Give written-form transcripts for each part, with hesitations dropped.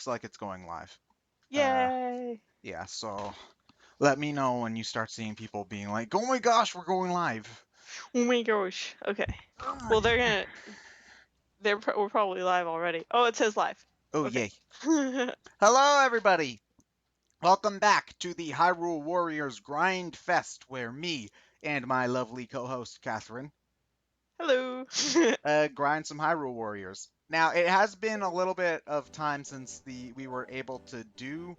looks like it's going live. Yay! Yeah, so let me know when you start seeing people being like, "Oh my gosh, we're going live." Oh my gosh. Okay. Well, we're probably live already. Oh, it says live. Oh, Okay. yay. Hello, everybody. Welcome back to the Hyrule Warriors Grindfest, where me and my lovely co-host, Catherine, Hello. grind some Hyrule Warriors. Now, it has been a little bit of time since we were able to do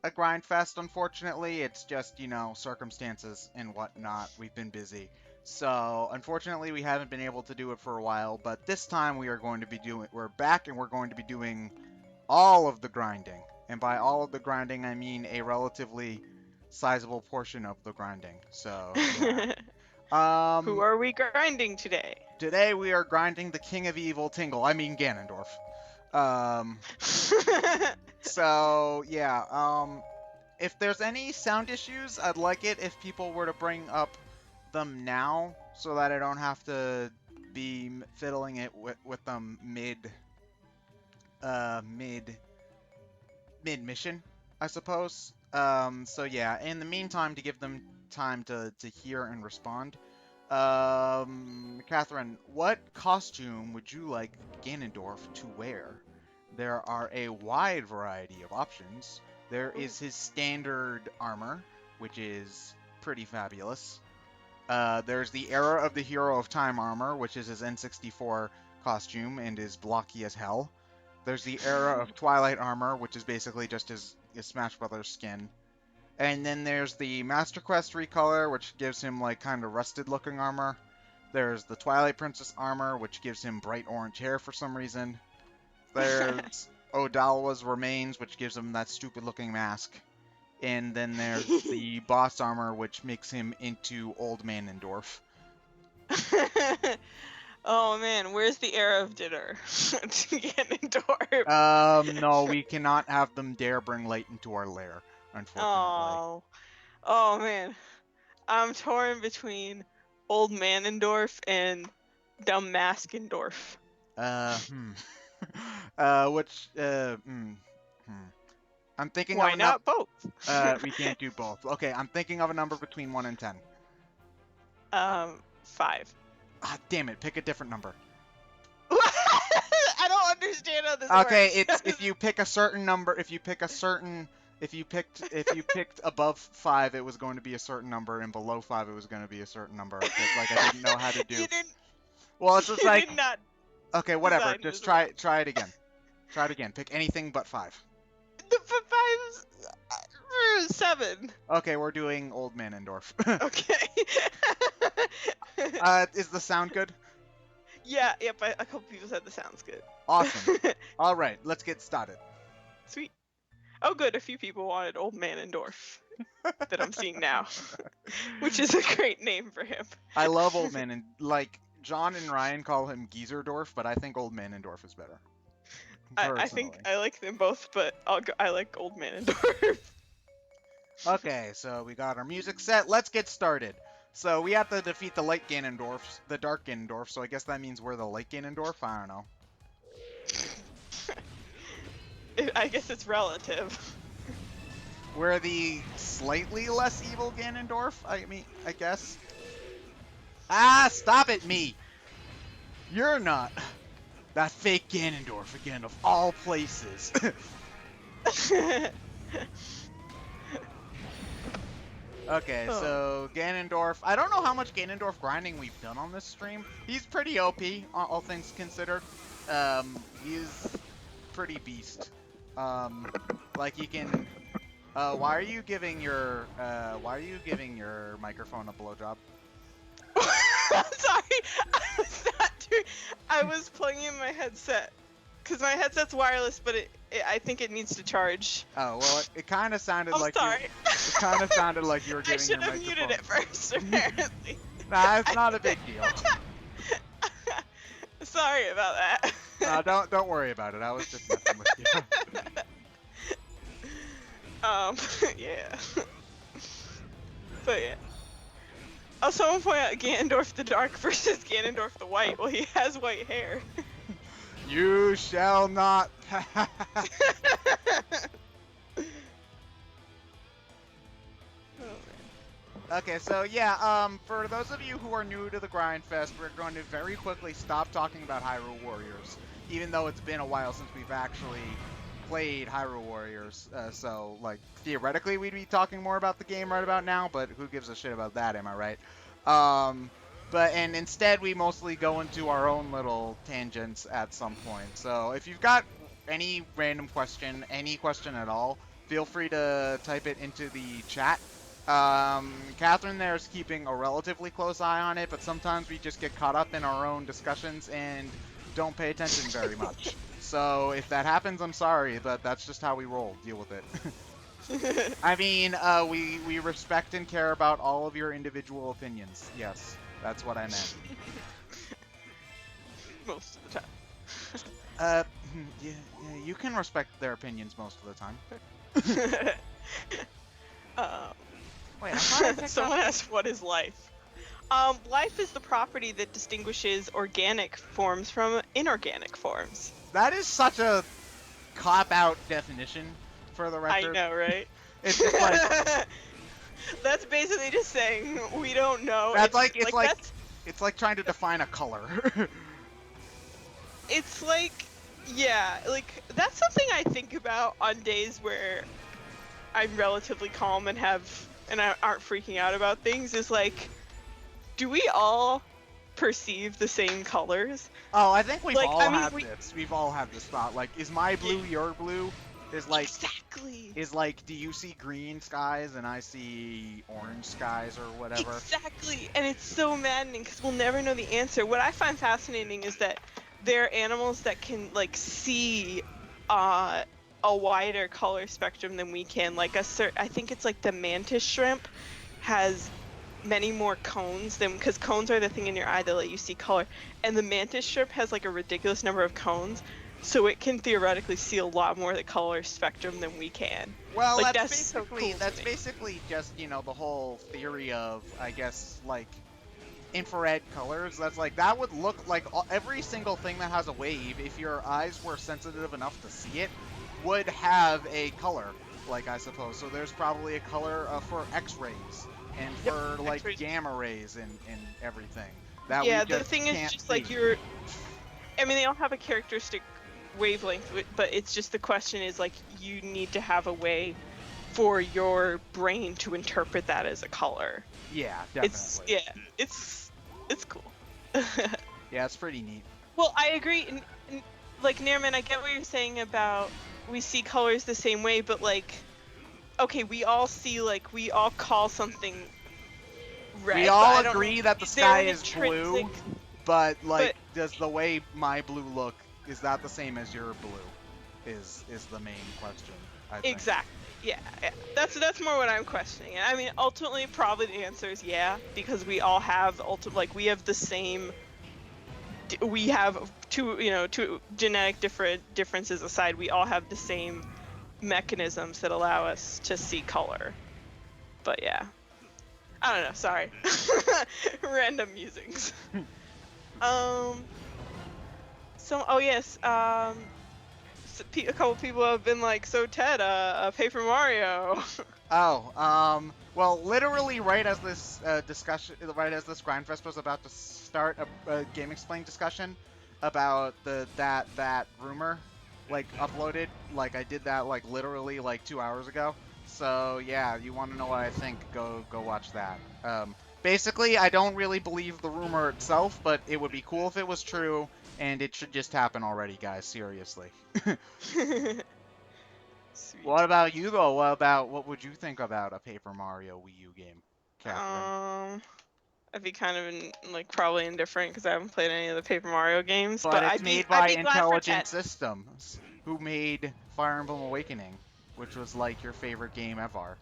a Grindfest, unfortunately. It's just, circumstances and whatnot. We've been busy. So, unfortunately, we haven't been able to do it for a while, but this time we're back and we're going to be doing all of the grinding. And by all of the grinding, I mean a relatively sizable portion of the grinding. So, yeah. Who are we grinding today? Today we are grinding the King of Evil Tingle. I mean Ganondorf. So, yeah. If there's any sound issues, I'd like it if people were to bring up them now so that I don't have to be fiddling it with them mid-mission, I suppose. So yeah, in the meantime, to give them time to hear and respond, Catherine, what costume would you like Ganondorf to wear? There are a wide variety of options. There is his standard armor, which is pretty fabulous. There's the Era of the Hero of Time armor, which is his N64 costume and is blocky as hell. There's the Era of Twilight armor, which is basically just his Smash Brothers skin. And then there's the Master Quest recolor, which gives him like kind of rusted looking armor. There's the Twilight Princess armor, which gives him bright orange hair for some reason. There's Odalwa's Remains, which gives him that stupid looking mask. And then there's the boss armor, which makes him into Old Manendorf. Oh man, where's the era of dinner to Ganondorf? No, we cannot have them dare bring light into our lair, unfortunately. Oh man, I'm torn between Old Manendorf and Dumb Maskendorf. I'm thinking Why of not both? we can't do both. Okay, I'm thinking of a number between 1 and 10. 5. Ah, damn it, pick a different number. I don't understand how this Okay, works. it's if you pick a certain number, if you picked above 5, it was going to be a certain number, and below 5, it was going to be a certain number. Like I didn't know how to do. You didn't. Well, it's just like Did not okay, whatever. design Just this try well. try it again. Try it again. Pick anything but 5. The 5's 7. Okay, we're doing Old Manendorf. Okay. Is the sound good? Yeah, yep, a couple people said the sound's good. Awesome. All right, let's get started. Sweet. Oh, good. A few people wanted Old Manendorf that I'm seeing now, which is a great name for him. I love Old Man, and like John and Ryan call him Geezerdorf, but I think Old Manendorf is better. I think I like them both, but I like Old Manendorf. Okay, so we got our music set. Let's get started. So we have to defeat the Dark Ganondorf, so I guess that means we're the Light Ganondorf? I don't know. I guess it's relative. We're the slightly less evil Ganondorf, I guess. Ah, stop it, me! You're not that fake Ganondorf again, of all places. Okay, so Ganondorf. I don't know how much Ganondorf grinding we've done on this stream. He's pretty OP, all things considered. He's pretty beast. Like you can. Why are you giving your microphone a blowjob? Sorry, I was plugging in my headset because my headset's wireless, but I think it needs to charge. Oh well, it kind of sounded like sorry. It kind of sounded like you were giving your microphone. I should have muted it first, apparently. Nah, it's not a big deal. Sorry about that. Don't worry about it. I was just messing with you. Yeah. But yeah. Oh, someone point out Ganondorf the Dark versus Ganondorf the White. Well, he has white hair. You shall not pass. Okay, so yeah, for those of you who are new to the Grindfest, we're going to very quickly stop talking about Hyrule Warriors, even though it's been a while since we've actually played Hyrule Warriors. So, like, theoretically, we'd be talking more about the game right about now, but who gives a shit about that? Am I right? And instead, we mostly go into our own little tangents at some point. So, if you've got any random question, any question at all, feel free to type it into the chat. Catherine there is keeping a relatively close eye on it, but sometimes we just get caught up in our own discussions and don't pay attention very much. So if that happens, I'm sorry, but that's just how we roll. Deal with it. I mean, we respect and care about all of your individual opinions. Yes, that's what I meant. Most of the time. Yeah, you can respect their opinions most of the time. Wait, I thought I picked Someone up... asked, what is life? Life is the property that distinguishes organic forms from inorganic forms. That is such a cop-out definition, for the record. I know, right? It's just like... That's basically just saying we don't know. That's it's like trying to define a color. It's like, yeah, like that's something I think about on days where I'm relatively calm and aren't freaking out about things. Is like, do we all perceive the same colors? Oh, I think we've all had this. We've all had this thought. Like, is my blue your blue? Is like exactly. Is like, do you see green skies and I see orange skies or whatever? Exactly, and it's so maddening because we'll never know the answer. What I find fascinating is that there are animals that can like see a wider color spectrum than we can. Like I think it's like the mantis shrimp has many more cones than, because cones are the thing in your eye that let you see color, and the mantis shrimp has like a ridiculous number of cones. So it can theoretically see a lot more of the color spectrum than we can. Well, like, that's basically just, you know, the whole theory of, I guess, like, infrared colors. That's like, that would look like every single thing that has a wave, if your eyes were sensitive enough to see it, would have a color, like, I suppose. So there's probably a color for X-rays and for, like, X-rays. gamma rays and everything. That yeah, we just the thing is just see. like I mean, they all have a characteristic wavelength, but it's just the question is like, you need to have a way for your brain to interpret that as a color. Yeah, definitely. It's cool. Yeah, it's pretty neat. Well, I agree. Like, Nairman, I get what you're saying about we see colors the same way, but like, okay, we all call something red. We all agree that the sky is blue, but like, does the way my blue look, is that the same as your blue? Is the main question, I think. Exactly. Yeah. That's more what I'm questioning. I mean, ultimately, probably the answer is yeah, because we all have we have the same. We have two genetic differences aside, we all have the same mechanisms that allow us to see color. But yeah, I don't know. Sorry, random musings. A couple people have been like, so Ted, Paper Mario. Well, literally right as this Grindfest was about to start a Game Explain discussion about that rumor, like, uploaded, like, I did that, like, literally, like, 2 hours ago. So, yeah, you want to know what I think, go watch that. Basically, I don't really believe the rumor itself, but it would be cool if it was true, and it should just happen already, guys, seriously. What about you, though? What would you think about a Paper Mario Wii U game, Catherine? I'd be kind of probably indifferent because I haven't played any of the Paper Mario games. But it's made by Intelligent Systems, who made Fire Emblem Awakening, which was like your favorite game ever.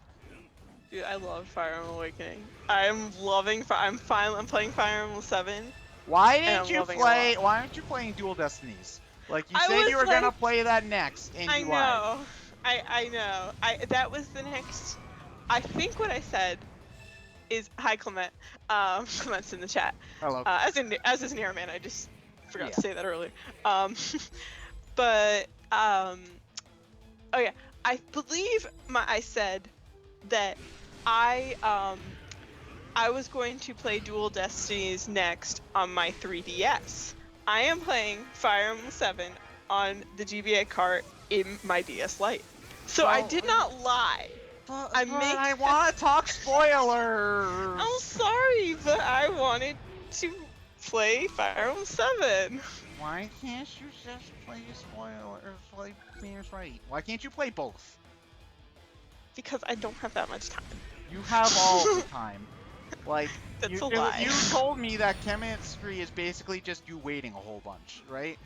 Dude, I love Fire Emblem Awakening. I'm playing Fire Emblem 7. Why aren't you playing Dual Destinies? Like, you said you were gonna play that next, and you are. I know. That was the next. I think what I said is, hi Clement. Clement's in the chat. Hello. As is Nairman. I just forgot to say that earlier. Oh yeah. I believe I said that I I was going to play Dual Destinies next on my 3DS. I am playing Fire Emblem 7 on the GBA cart in my DS Lite. So I did not lie. But I want to talk spoilers. I'm sorry, but I wanted to play Fire Emblem 7. Why can't you just play spoilers like Phoenix Wright? Why can't you play both? Because I don't have that much time. You have all the time. Like, That's a lie. You told me that chemistry is basically just you waiting a whole bunch, right?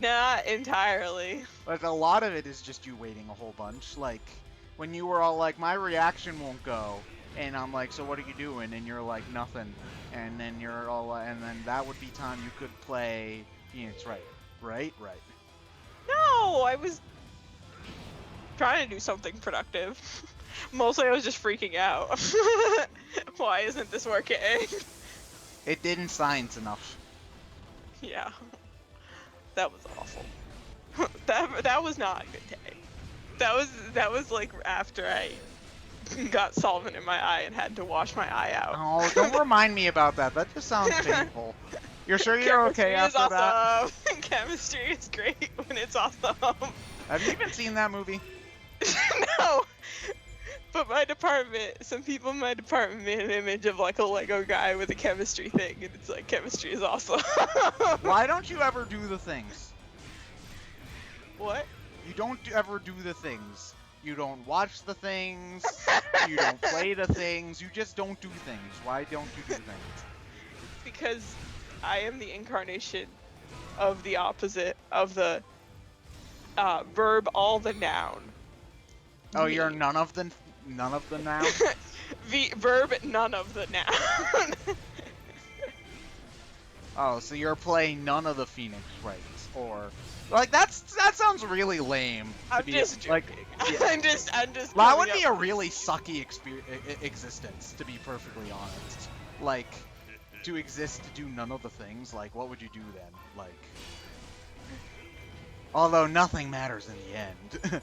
Not entirely. Like, a lot of it is just you waiting a whole bunch. Like, when you were all like, my reaction won't go, and I'm like, so what are you doing? And you're like, nothing. And then you're all, and then that would be time you could play Phoenix Wright. Right? Right. No, I was trying to do something productive. Mostly I was just freaking out. Why isn't this working? It didn't science enough. Yeah. That was awful. that was not a good day. That was like after I got solvent in my eye and had to wash my eye out. Oh, don't remind me about that. That just sounds painful. You're sure you're okay after awesome. that? Chemistry is great when it's awesome. Have you even seen that movie? No. But my department, some people in my department made an image of like a Lego guy with a chemistry thing, and it's like, chemistry is awesome. Why don't you ever do the things? What? You don't ever do the things. You don't watch the things. You don't play the things. You just don't do things. Why don't you do things? Because I am the incarnation of the opposite of the verb, all the noun. Oh, you're none of the noun? Verb, none of the noun. Oh, so you're playing none of the Phoenix Wrights, or like that sounds really lame. I'm just joking. Like, yeah. I'm just. That would be a really sucky existence, to be perfectly honest. Like, to exist to do none of the things. Like, what would you do then? Like, although nothing matters in the end.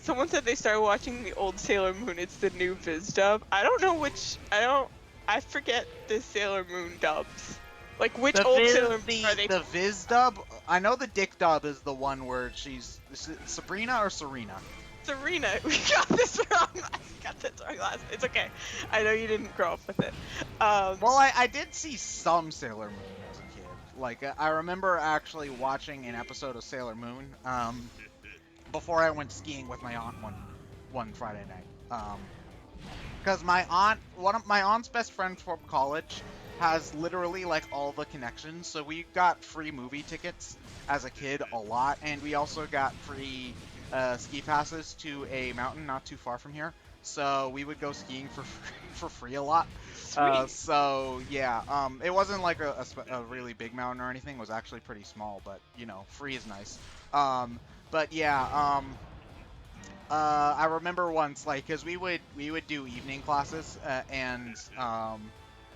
Someone said they started watching the old Sailor Moon. It's the new Viz dub. I don't know which. I forget the Sailor Moon dubs. Like which old Sailor Moon are they? The Viz dub. I know the Dick dub is the one where she's Sabrina or Serena. Serena. We got this wrong. I got this wrong last. It's okay. I know you didn't grow up with it. Well, I did see some Sailor Moon as a kid. Like, I remember actually watching an episode of Sailor Moon before I went skiing with my aunt one Friday night. Because one of my aunt's best friends from college has literally like all the connections. So we got free movie tickets as a kid a lot, and we also got free ski passes to a mountain not too far from here. So we would go skiing for free a lot. So yeah, it wasn't like a really big mountain or anything. It was actually pretty small, but you know, free is nice. But yeah, I remember once, like, cause we would do evening classes, and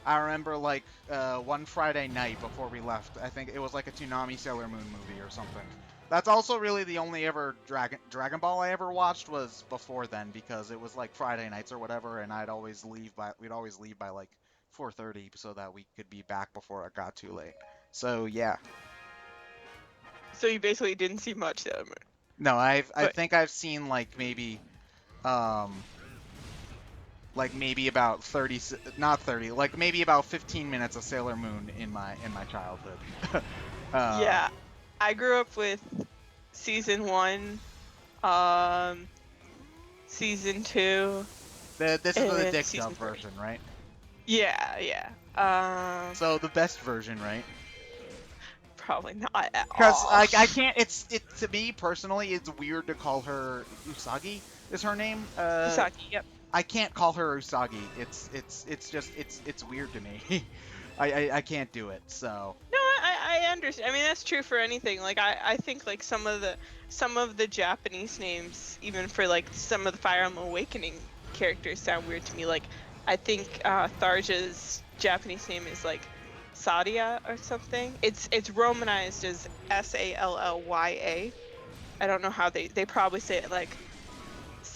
I remember like one Friday night before we left, I think it was like a Toonami Sailor Moon movie or something. That's also really the only ever Dragon Ball I ever watched was before then, because it was like Friday nights or whatever, and we'd always leave by like 4:30 so that we could be back before it got too late. So yeah. So you basically didn't see much Sailor Moon. No, I think I've seen like maybe about 30, not 30, like maybe about 15 minutes of Sailor Moon in my childhood. Yeah, I grew up with season 1, season 2. This is the Dick dub version, right? Yeah. So the best version, right? Probably not at all. Because like I can't. It's to me personally, it's weird to call her Usagi. Is her name? Usagi. Yep. I can't call her Usagi. It's just it's weird to me. I can't do it. So. No, I understand. I mean, that's true for anything. Like I think like some of the Japanese names, even for like some of the Fire Emblem Awakening characters, sound weird to me. Like I think Tharja's Japanese name is like Sadia or something. It's romanized as Sallya. I don't know how they probably say it like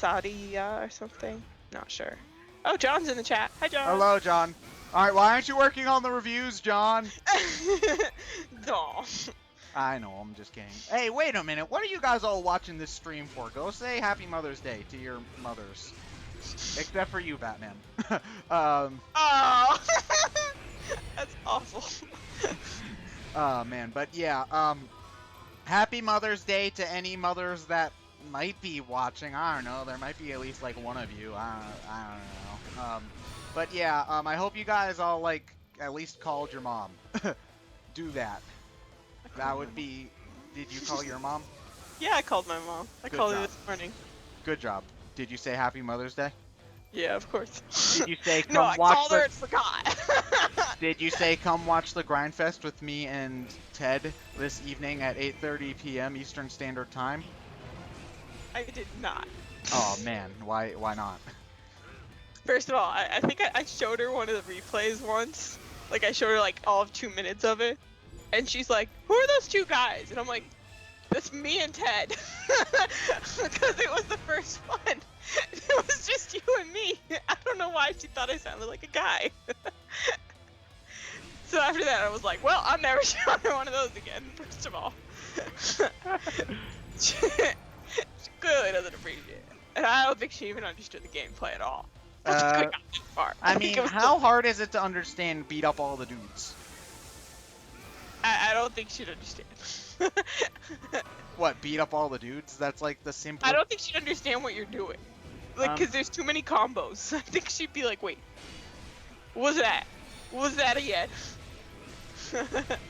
Sadia or something. Not sure. Oh, John's in the chat. Hi, John. Hello, John. All right, why aren't you working on the reviews, John? No. I know, I'm just kidding. Hey, wait a minute. What are you guys all watching this stream for? Go say Happy Mother's Day to your mothers. Except for you, Batman. Oh, that's awful. Oh, man. But yeah, Happy Mother's Day to any mothers that might be watching. I don't know. There might be at least, like, one of you. I don't know. But yeah, I hope you guys all, like, at least called your mom. Do that. That would be... Did you call your mom? Yeah, I called my mom. I Good called her job. this morning. Good job. Did you say Happy Mother's Day? Yeah, of course. Did you say No, I watch called the... her and forgot. Did you say come watch the Grindfest with me and Ted this evening at 8:30 p.m. Eastern Standard Time? I did not. Oh man, why not? First of all, I think I showed her one of the replays once. Like, I showed her, like, all of 2 minutes of it. And she's like, who are those two guys? And I'm like, that's me and Ted. Because it was the first one. It was just you and me. I don't know why she thought I sounded like a guy. So after that, I was like, well, I'm never showing her one of those again, first of all. She clearly doesn't appreciate it. And I don't think she even understood the gameplay at all. I don't think I got that far. I think mean, it was how hard is it to understand beat up all the dudes? I don't think she'd understand. What, beat up all the dudes? That's like the simple. I don't think she'd understand what you're doing. Like, because there's too many combos. I think she'd be like, wait, what was that? What was that again?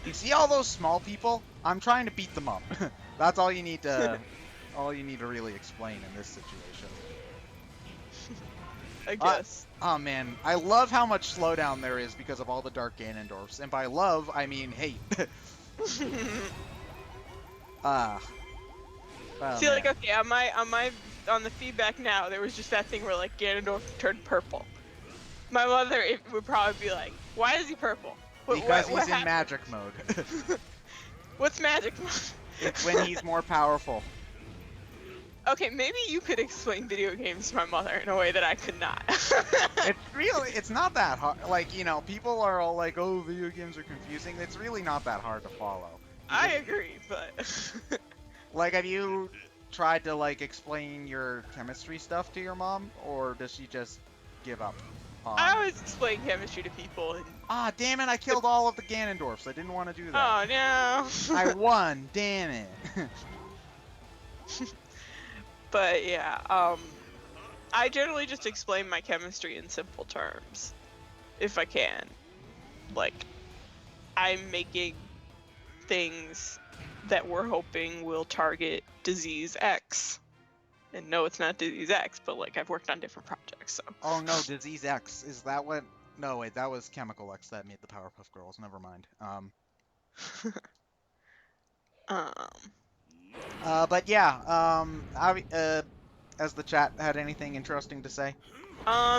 You see all those small people? I'm trying to beat them up. That's all you need to, really explain in this situation. I guess. Oh man, I love how much slowdown there is because of all the Dark Ganondorfs, and by love I mean hate. Oh, See, man. like, okay, on the feedback now, there was just that thing where, like, Ganondorf turned purple. My mother would probably be like, why is he purple? Because what he's in happened? magic mode. What's magic mode? It's when he's more powerful. Okay, maybe you could explain video games to my mother in a way that I could not. It's not that hard. Like, you know, people are all like, oh, video games are confusing. It's really not that hard to follow. I agree, but... Like, have you tried to, like, explain your chemistry stuff to your mom? Or does she just give up? I always explain chemistry to people and... Ah, damn it, I killed all of the Ganondorfs. I didn't want to do that. Oh, no. I won, damn it. But, yeah, I generally just explain my chemistry in simple terms. If I can. Like, I'm making things that we're hoping will target disease X. And no, it's not disease X, but, like, I've worked on different projects, so... Oh no, Disease X. Is that what... No, wait, that was Chemical X that made the Powerpuff Girls. Never mind. But yeah, has the chat had anything interesting to say?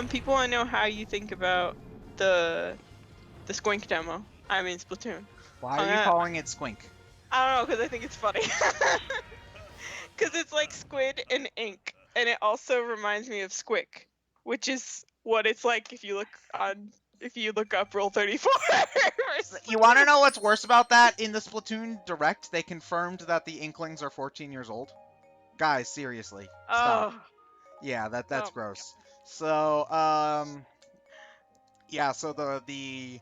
People want to know how you think about the Squink demo. I mean, Splatoon. Why are you calling it Squink? I don't know, because I think it's funny. Because it's like squid and ink, and it also reminds me of Squick, which is what it's like if you look up Rule 34. You want to know what's worse about that? In the Splatoon Direct, they confirmed that the Inklings are 14 years old. Guys, seriously, stop. Oh. Yeah, that's Oh. gross. So, yeah, so the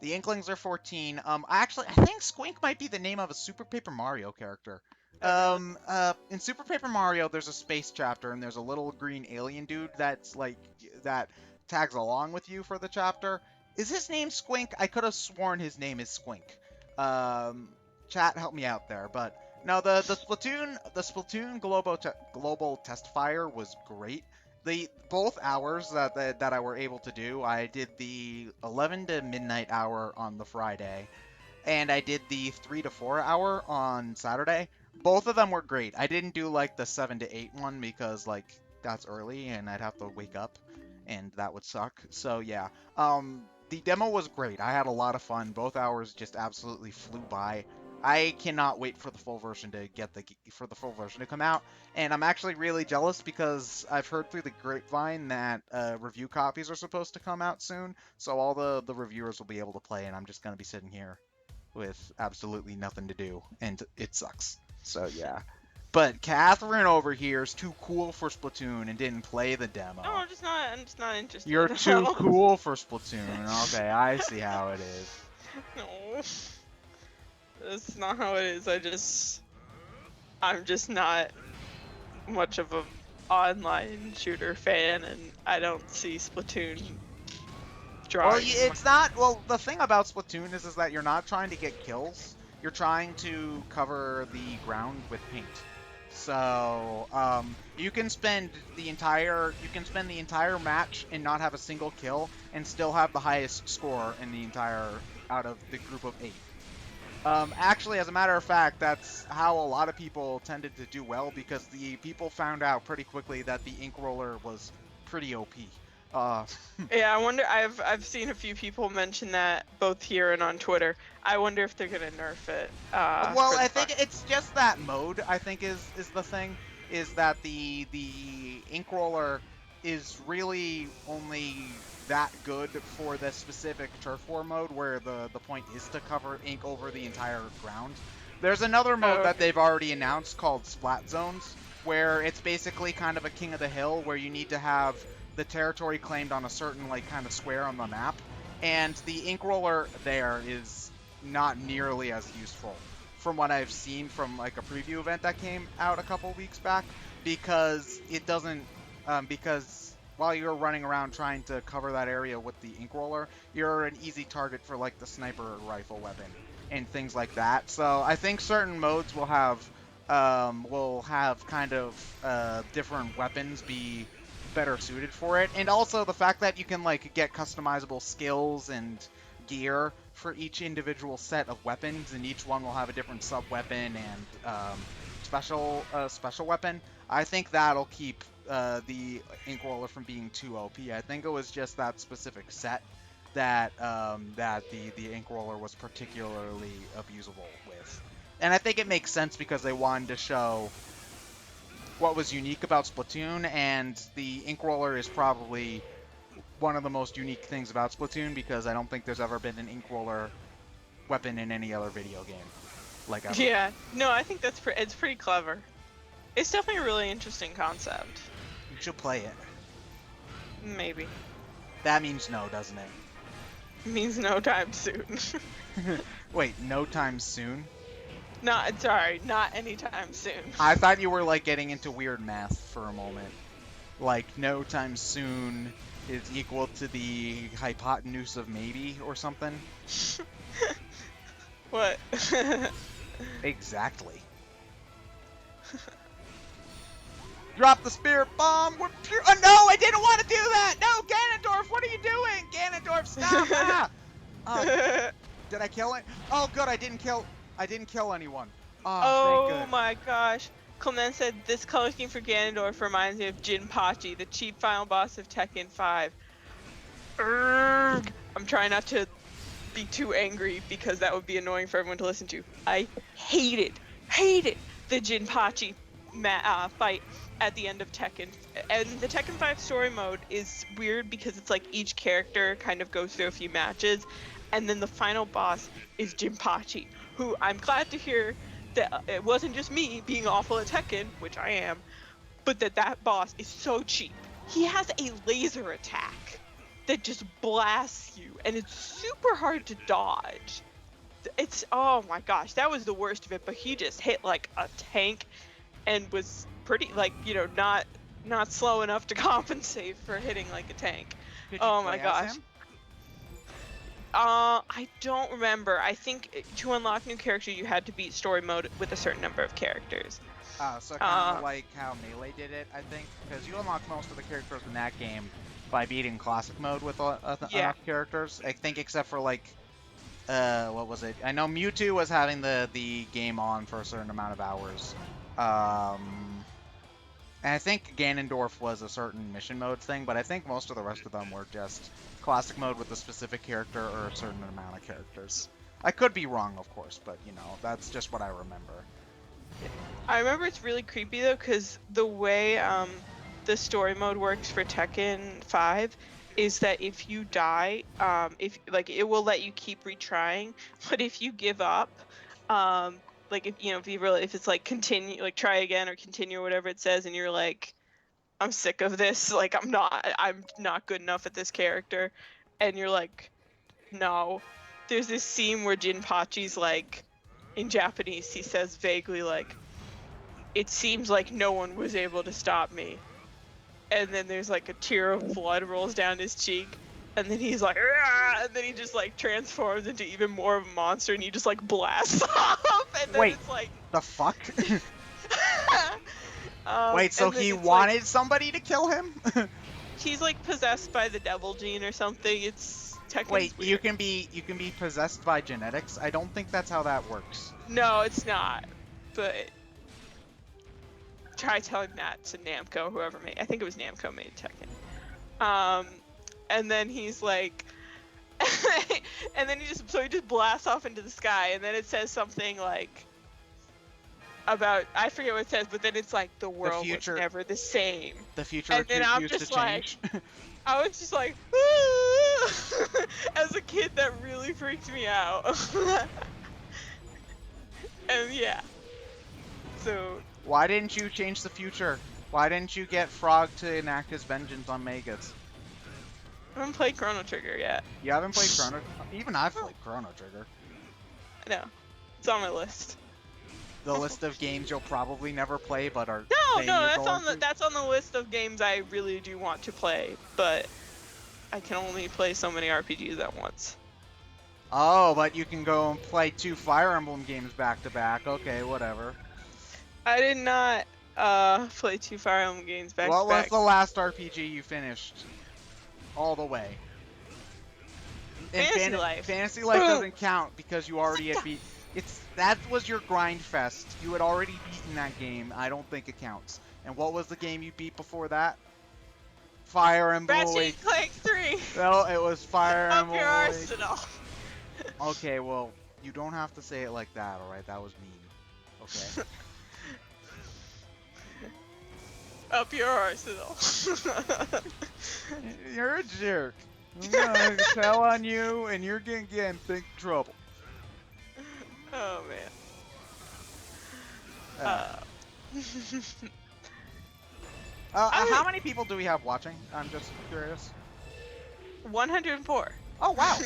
Inklings are 14. Actually, I think Squink might be the name of a Super Paper Mario character. In Super Paper Mario, there's a space chapter, and there's a little green alien dude that tags along with you for the chapter. Is his name Squink? I could have sworn his name is Squink. Chat, help me out there. But no, the Splatoon global testifier was great. Both hours that I were able to do, I did the 11 to midnight hour on the Friday, and I did the 3 to 4 hour on Saturday. Both of them were great. I didn't do like the 7 to 8 one because like that's early and I'd have to wake up and that would suck. So yeah, the demo was great. I had a lot of fun. Both hours just absolutely flew by. I cannot wait for the full version to come out, and I'm actually really jealous because I've heard through the grapevine that review copies are supposed to come out soon, so all the reviewers will be able to play, and I'm just gonna be sitting here with absolutely nothing to do, and it sucks. So yeah. But Catherine over here is too cool for Splatoon and didn't play the No, demo. I'm just not interested You're at too all. cool for Splatoon. Okay, I see how it is. No, that's not how it is. I'm just not much of a online shooter fan, and I don't see Splatoon Well, drawing. it's not. Well, the thing about Splatoon is that you're not trying to get kills. You're trying to cover the ground with paint. So you can spend the entire match and not have a single kill, and still have the highest score in the entire out of the group of 8. Actually, as a matter of fact, that's how a lot of people tended to do well, because the people found out pretty quickly that the ink roller was pretty OP. Uh, Yeah, I wonder. I've seen a few people mention that both here and on Twitter. I wonder if they're gonna nerf it. Well, For I the think it's just that mode. I think is the thing, is that the ink roller is really only that good for the specific turf war mode, where the point is to cover ink over the entire ground. There's another mode that Okay. they've already announced called Splat Zones, where it's basically kind of a King of the Hill, where you need to have the territory claimed on a certain like kind of square on the map, and the ink roller there is not nearly as useful from what I've seen from like a preview event that came out a couple weeks back, because it doesn't because while you're running around trying to cover that area with the ink roller, you're an easy target for like the sniper rifle weapon and things like that. So I think certain modes will have kind of different weapons be better suited for it, and also the fact that you can like get customizable skills and gear for each individual set of weapons, and each one will have a different sub weapon and special weapon. I think that'll keep the ink roller from being too OP. I think it was just that specific set that that the ink roller was particularly abusable with, and I think it makes sense because they wanted to show what was unique about Splatoon, and the ink roller is probably one of the most unique things about Splatoon, because I don't think there's ever been an ink roller weapon in any other video game, like ever. Yeah. No, I think it's pretty clever. It's definitely a really interesting concept. You should play it. Maybe. That means no, doesn't it? Means no time soon. Wait, no time soon? Sorry, not anytime soon. I thought you were like getting into weird math for a moment. Like no time soon is equal to the hypotenuse of maybe or something. What? Exactly. Drop the spirit bomb. We're pure. Oh no, I didn't want to do that. No, Ganondorf, what are you doing? Ganondorf, stop! Ah! Oh, did I kill it? Oh, good, I didn't kill anyone. Oh, thank Oh good. my gosh. Clement said this color scheme for Ganondorf reminds me of Jinpachi, the cheap final boss of Tekken 5. Urgh. I'm trying not to be too angry because that would be annoying for everyone to listen to. I hated the Jinpachi fight at the end of Tekken. And the Tekken 5 story mode is weird because it's like each character kind of goes through a few matches, and then the final boss is Jinpachi, who I'm glad to hear that it wasn't just me being awful at Tekken, which I am, but that boss is so cheap. He has a laser attack that just blasts you, and it's super hard to dodge. It's, oh my gosh, that was the worst of it, but he just hit like a tank and was pretty, like, not slow enough to compensate for hitting like a tank. Did you Oh play my as gosh. him? I don't remember. I think to unlock new characters, you had to beat story mode with a certain number of characters. So kind of like how Melee did it, I think, because you unlock most of the characters in that game by beating classic mode with Yeah. enough characters. I think except for like, what was it? I know Mewtwo was having the game on for a certain amount of hours. And I think Ganondorf was a certain mission mode thing, but I think most of the rest of them were just classic mode with a specific character or a certain amount of characters. I could be wrong, of course, but you know, that's just what I remember. I remember it's really creepy though, because the way the story mode works for Tekken 5 is that if you die, if like it will let you keep retrying, but if you give up, like if you know if it's like continue, like try again or continue or whatever it says, and you're like, I'm sick of this, like I'm not good enough at this character, and you're like, no. There's this scene where Jinpachi's like, in Japanese, he says vaguely like, it seems like no one was able to stop me. And then there's like a tear of blood rolls down his cheek. And then he's like, "Argh!" And then he just like transforms into even more of a monster and he just like blasts off. And then Wait, it's like, the fuck? Wait, so and then he it's wanted like, somebody to kill him? he's like possessed by the devil gene or something. It's Tekken's Wait, weird. you can be possessed by genetics? I don't think that's how that works. No, it's not. But try telling that to Namco, whoever made. I think it was Namco made Tekken. And then he's like, and then he just blasts off into the sky, and then it says something like about, I forget what it says, but then it's like the world future- was never the same. The future And then I'm refused just to change. I was just like, as a kid, that really freaked me out. And yeah, so. Why didn't you change the future? Why didn't you get Frog to enact his vengeance on Megas? I haven't played Chrono Trigger yet. You haven't played Chrono? Even I've played Chrono Trigger. I know. It's on my list. The list of games you'll probably never play, but are No, saying you're that's going on the to? that's on the list of games I really do want to play, but I can only play so many RPGs at once. Oh, but you can go and play 2 Fire Emblem games back to back. Okay, whatever. I did not play 2 Fire Emblem games back What to was back. the last RPG you finished? All the way. Fantasy Life. Fantasy Life Boom. doesn't count because you already had beat. That was your Grindfest. You had already beaten that game. I don't think it counts. And what was the game you beat before that? Fire Emblem. Ratchet and Clank 3. No, it was Fire Up Emblem. your arsenal. Okay, well, you don't have to say it like that, alright? That was mean. Okay. Up your arsenal. You're a jerk. I'm gonna tell on you, and you're gonna get in big trouble. Oh man. How many people do we have watching? I'm just curious. 104. Oh wow,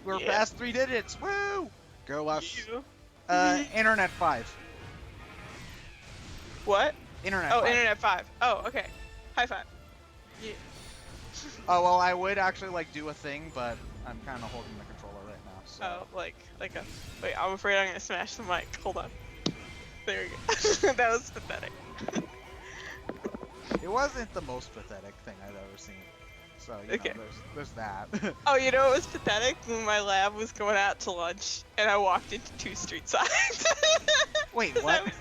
we're Yeah. past 3 digits. Woo! Go us. You. Internet 5. What? Internet. Oh, 5. Internet 5. Oh, okay. High five. Yeah. Oh well, I would actually like do a thing, but I'm kind of holding the controller right now. So. Oh, like a. Wait, I'm afraid I'm gonna smash the mic. Hold on. There we go. That was pathetic. It wasn't the most pathetic thing I've ever seen. So you Okay. know, there's that. Oh, you know what was pathetic? When my lab was going out to lunch and I walked into 2 street signs. Wait, 'Cause what?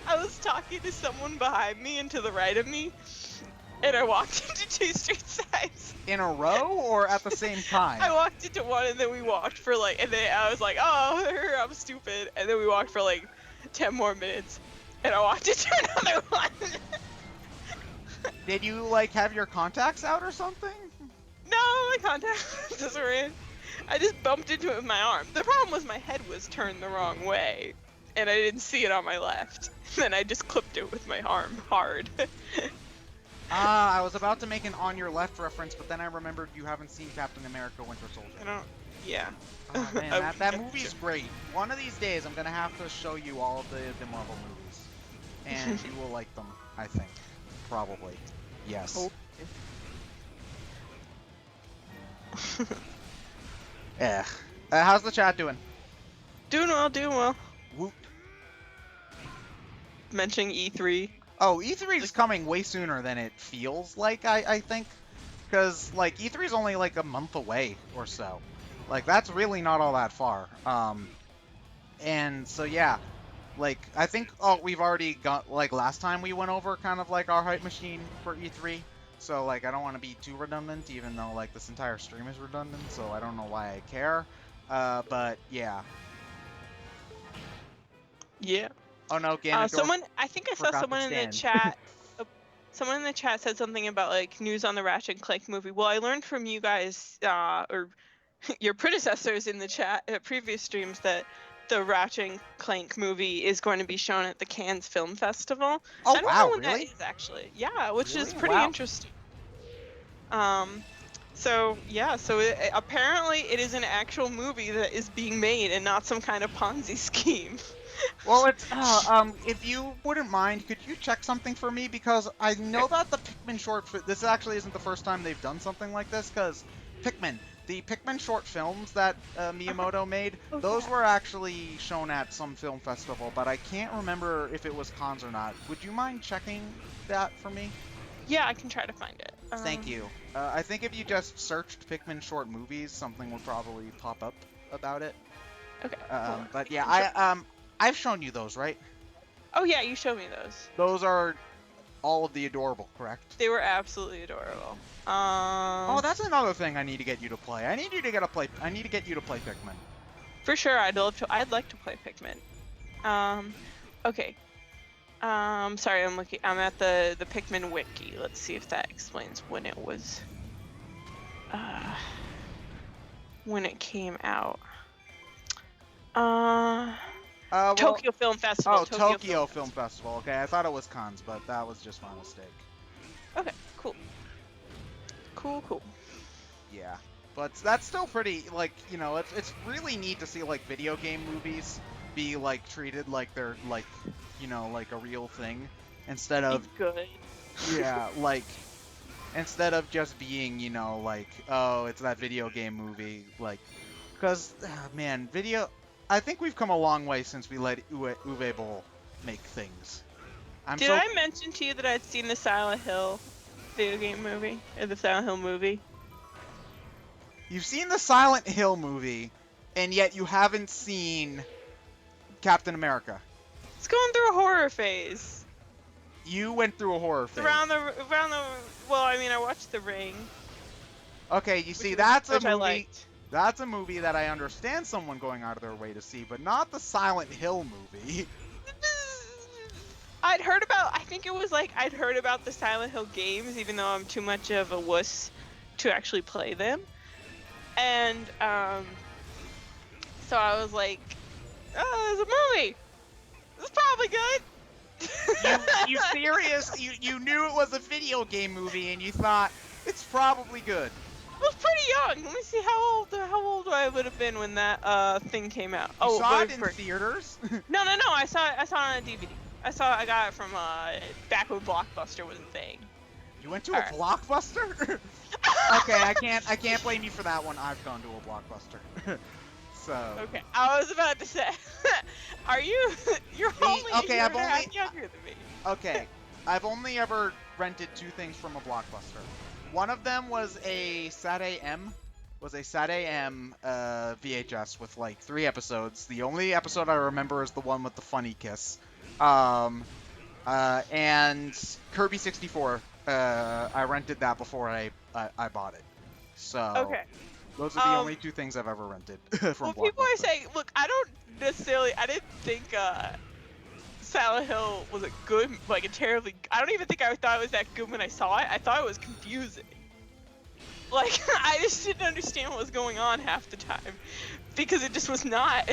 I was talking to someone behind me and to the right of me, and I walked into 2 street signs. In a row or at the same time? I walked into one and then we walked for like, and then I was like, oh, I'm stupid. And then we walked for like 10 more minutes, and I walked into another one. Did you like have your contacts out or something? No, my contacts were in. I just bumped into it with my arm. The problem was my head was turned the wrong way, and I didn't see it on my left. Then I just clipped it with my arm hard. I was about to make an on your left reference, but then I remembered you haven't seen Captain America Winter Soldier. I don't. Yeah. Oh man, that movie's great. One of these days, I'm gonna have to show you all of the Marvel movies, and you will like them. I think, probably, yes. Oh. Yeah. How's the chat doing? Doing well, doing well. Whoop. Mentioning E3. Oh, E3 is coming way sooner than it feels like. I think, because like E3 is only like a month away or so. Like that's really not all that far. And so yeah, like I think we've already got like last time we went over kind of like our hype machine for E3. So like I don't want to be too redundant, even though like this entire stream is redundant. So I don't know why I care. But yeah, Yeah. Oh no, Ganondorf I think I saw forgot someone to in the stand. chat. Someone in the chat said something about like news on the Ratchet and Clank movie. Well, I learned from you guys, or your predecessors in the chat at previous streams, that the Ratchet and Clank movie is going to be shown at the Cannes Film Festival. Oh I don't know wow, when that really? is actually. Yeah, which Really? is pretty Wow. interesting. So yeah, so apparently it is an actual movie that is being made and not some kind of Ponzi scheme. Well, it's if you wouldn't mind, could you check something for me, because I know that the Pikmin this actually isn't the first time they've done something like this, because the Pikmin short films that Miyamoto made, Oh, those yeah. were actually shown at some film festival, but I can't remember if it was cons or not. Would you mind checking that for me? Yeah, I can try to find it. Thank you. I think if you just searched Pikmin short movies, something would probably pop up about it. Okay. Hold on. But yeah, I've shown you those, right? Oh yeah, you showed me those. Those are all of the adorable, correct? They were absolutely adorable. Oh, that's another thing I need to get you to play. I need to get you to play Pikmin. For sure, I'd like to play Pikmin. Okay. Sorry, I'm at the Pikmin wiki. Let's see if that explains when it was, when it came out. Well, Tokyo Film Festival. Oh, Tokyo Film Festival. Okay, I thought it was cons, but that was just my mistake. Okay, cool. Cool. Yeah, but that's still pretty, like, you know, it's really neat to see, like, video game movies be, like, treated like they're, like, you know, like a real thing, instead of... Good. Yeah, like, instead of just being, you know, like, oh, it's that video game movie, like, because, man, I think we've come a long way since we let Uwe Boll make things. Did I mention to you that I'd seen the Silent Hill video game movie? Or the Silent Hill movie? You've seen the Silent Hill movie, and yet you haven't seen Captain America. It's going through a horror phase. You went through a horror phase. Well, I mean, I watched The Ring. Okay, you see, that's a which I movie. liked. That's a movie that I understand someone going out of their way to see, but not the Silent Hill movie. I'd heard about the Silent Hill games, even though I'm too much of a wuss to actually play them. And, so I was like, oh, there's a movie! It's probably good! You serious? You knew it was a video game movie, and you thought, it's probably good. I was pretty young. Let me see how old I would have been when that thing came out. You saw it in theaters? No. I saw it on a DVD. I got it from back when Blockbuster was a thing. You went to a Blockbuster? Okay, I can't blame you for that one. I've gone to a Blockbuster. So. Okay, I was about to say, you're only a year and a half younger than me. Okay, I've only ever rented two things from a Blockbuster. One of them was a SAT-AM VHS with like 3 episodes. The only episode I remember is the one with the funny kiss. And Kirby 64. I rented that before I bought it. So okay. Those are the only 2 things I've ever rented from Blockbuster. Well, people are saying, look, I didn't think Silent Hill was I don't even think I thought it was that good when I saw it. I thought it was confusing. Like, I just didn't understand what was going on half the time. Because it was not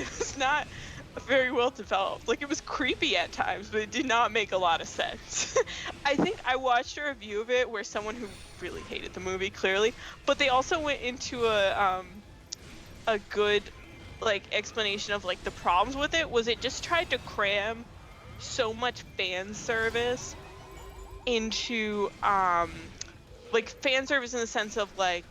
very well developed. Like, it was creepy at times, but it did not make a lot of sense. I think I watched a review of it where someone who really hated the movie, clearly, but they also went into a good, like, explanation of, like, the problems with it. Was it just tried to cram so much fan service into, like, fan service in the sense of, like,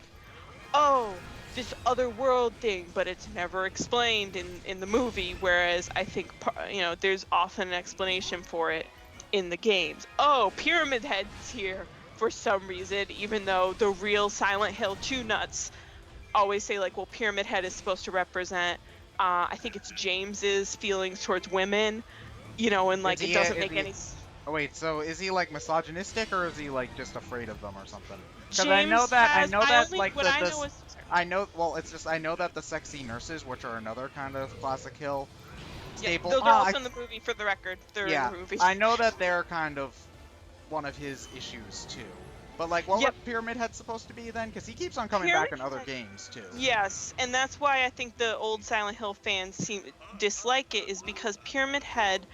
oh, this other world thing, but it's never explained in the movie, whereas I think, you know, there's often an explanation for it in the games. Oh, Pyramid Head's here for some reason, even though the real Silent Hill 2 nuts always say, like, well, Pyramid Head is supposed to represent, I think it's James's feelings towards women, you know, and, like, it doesn't make any... Oh wait, so is he like misogynistic, or is he like just afraid of them or something? Because I know that I know that the sexy nurses, which are another kind of classic Hill staple. Those are also in the movie, for the record. They're in the movie. I know that they're kind of one of his issues too. But like, what was Pyramid Head supposed to be then? Because he keeps on coming back in other games too. Yes, and that's why I think the old Silent Hill fans dislike it, is because Pyramid Head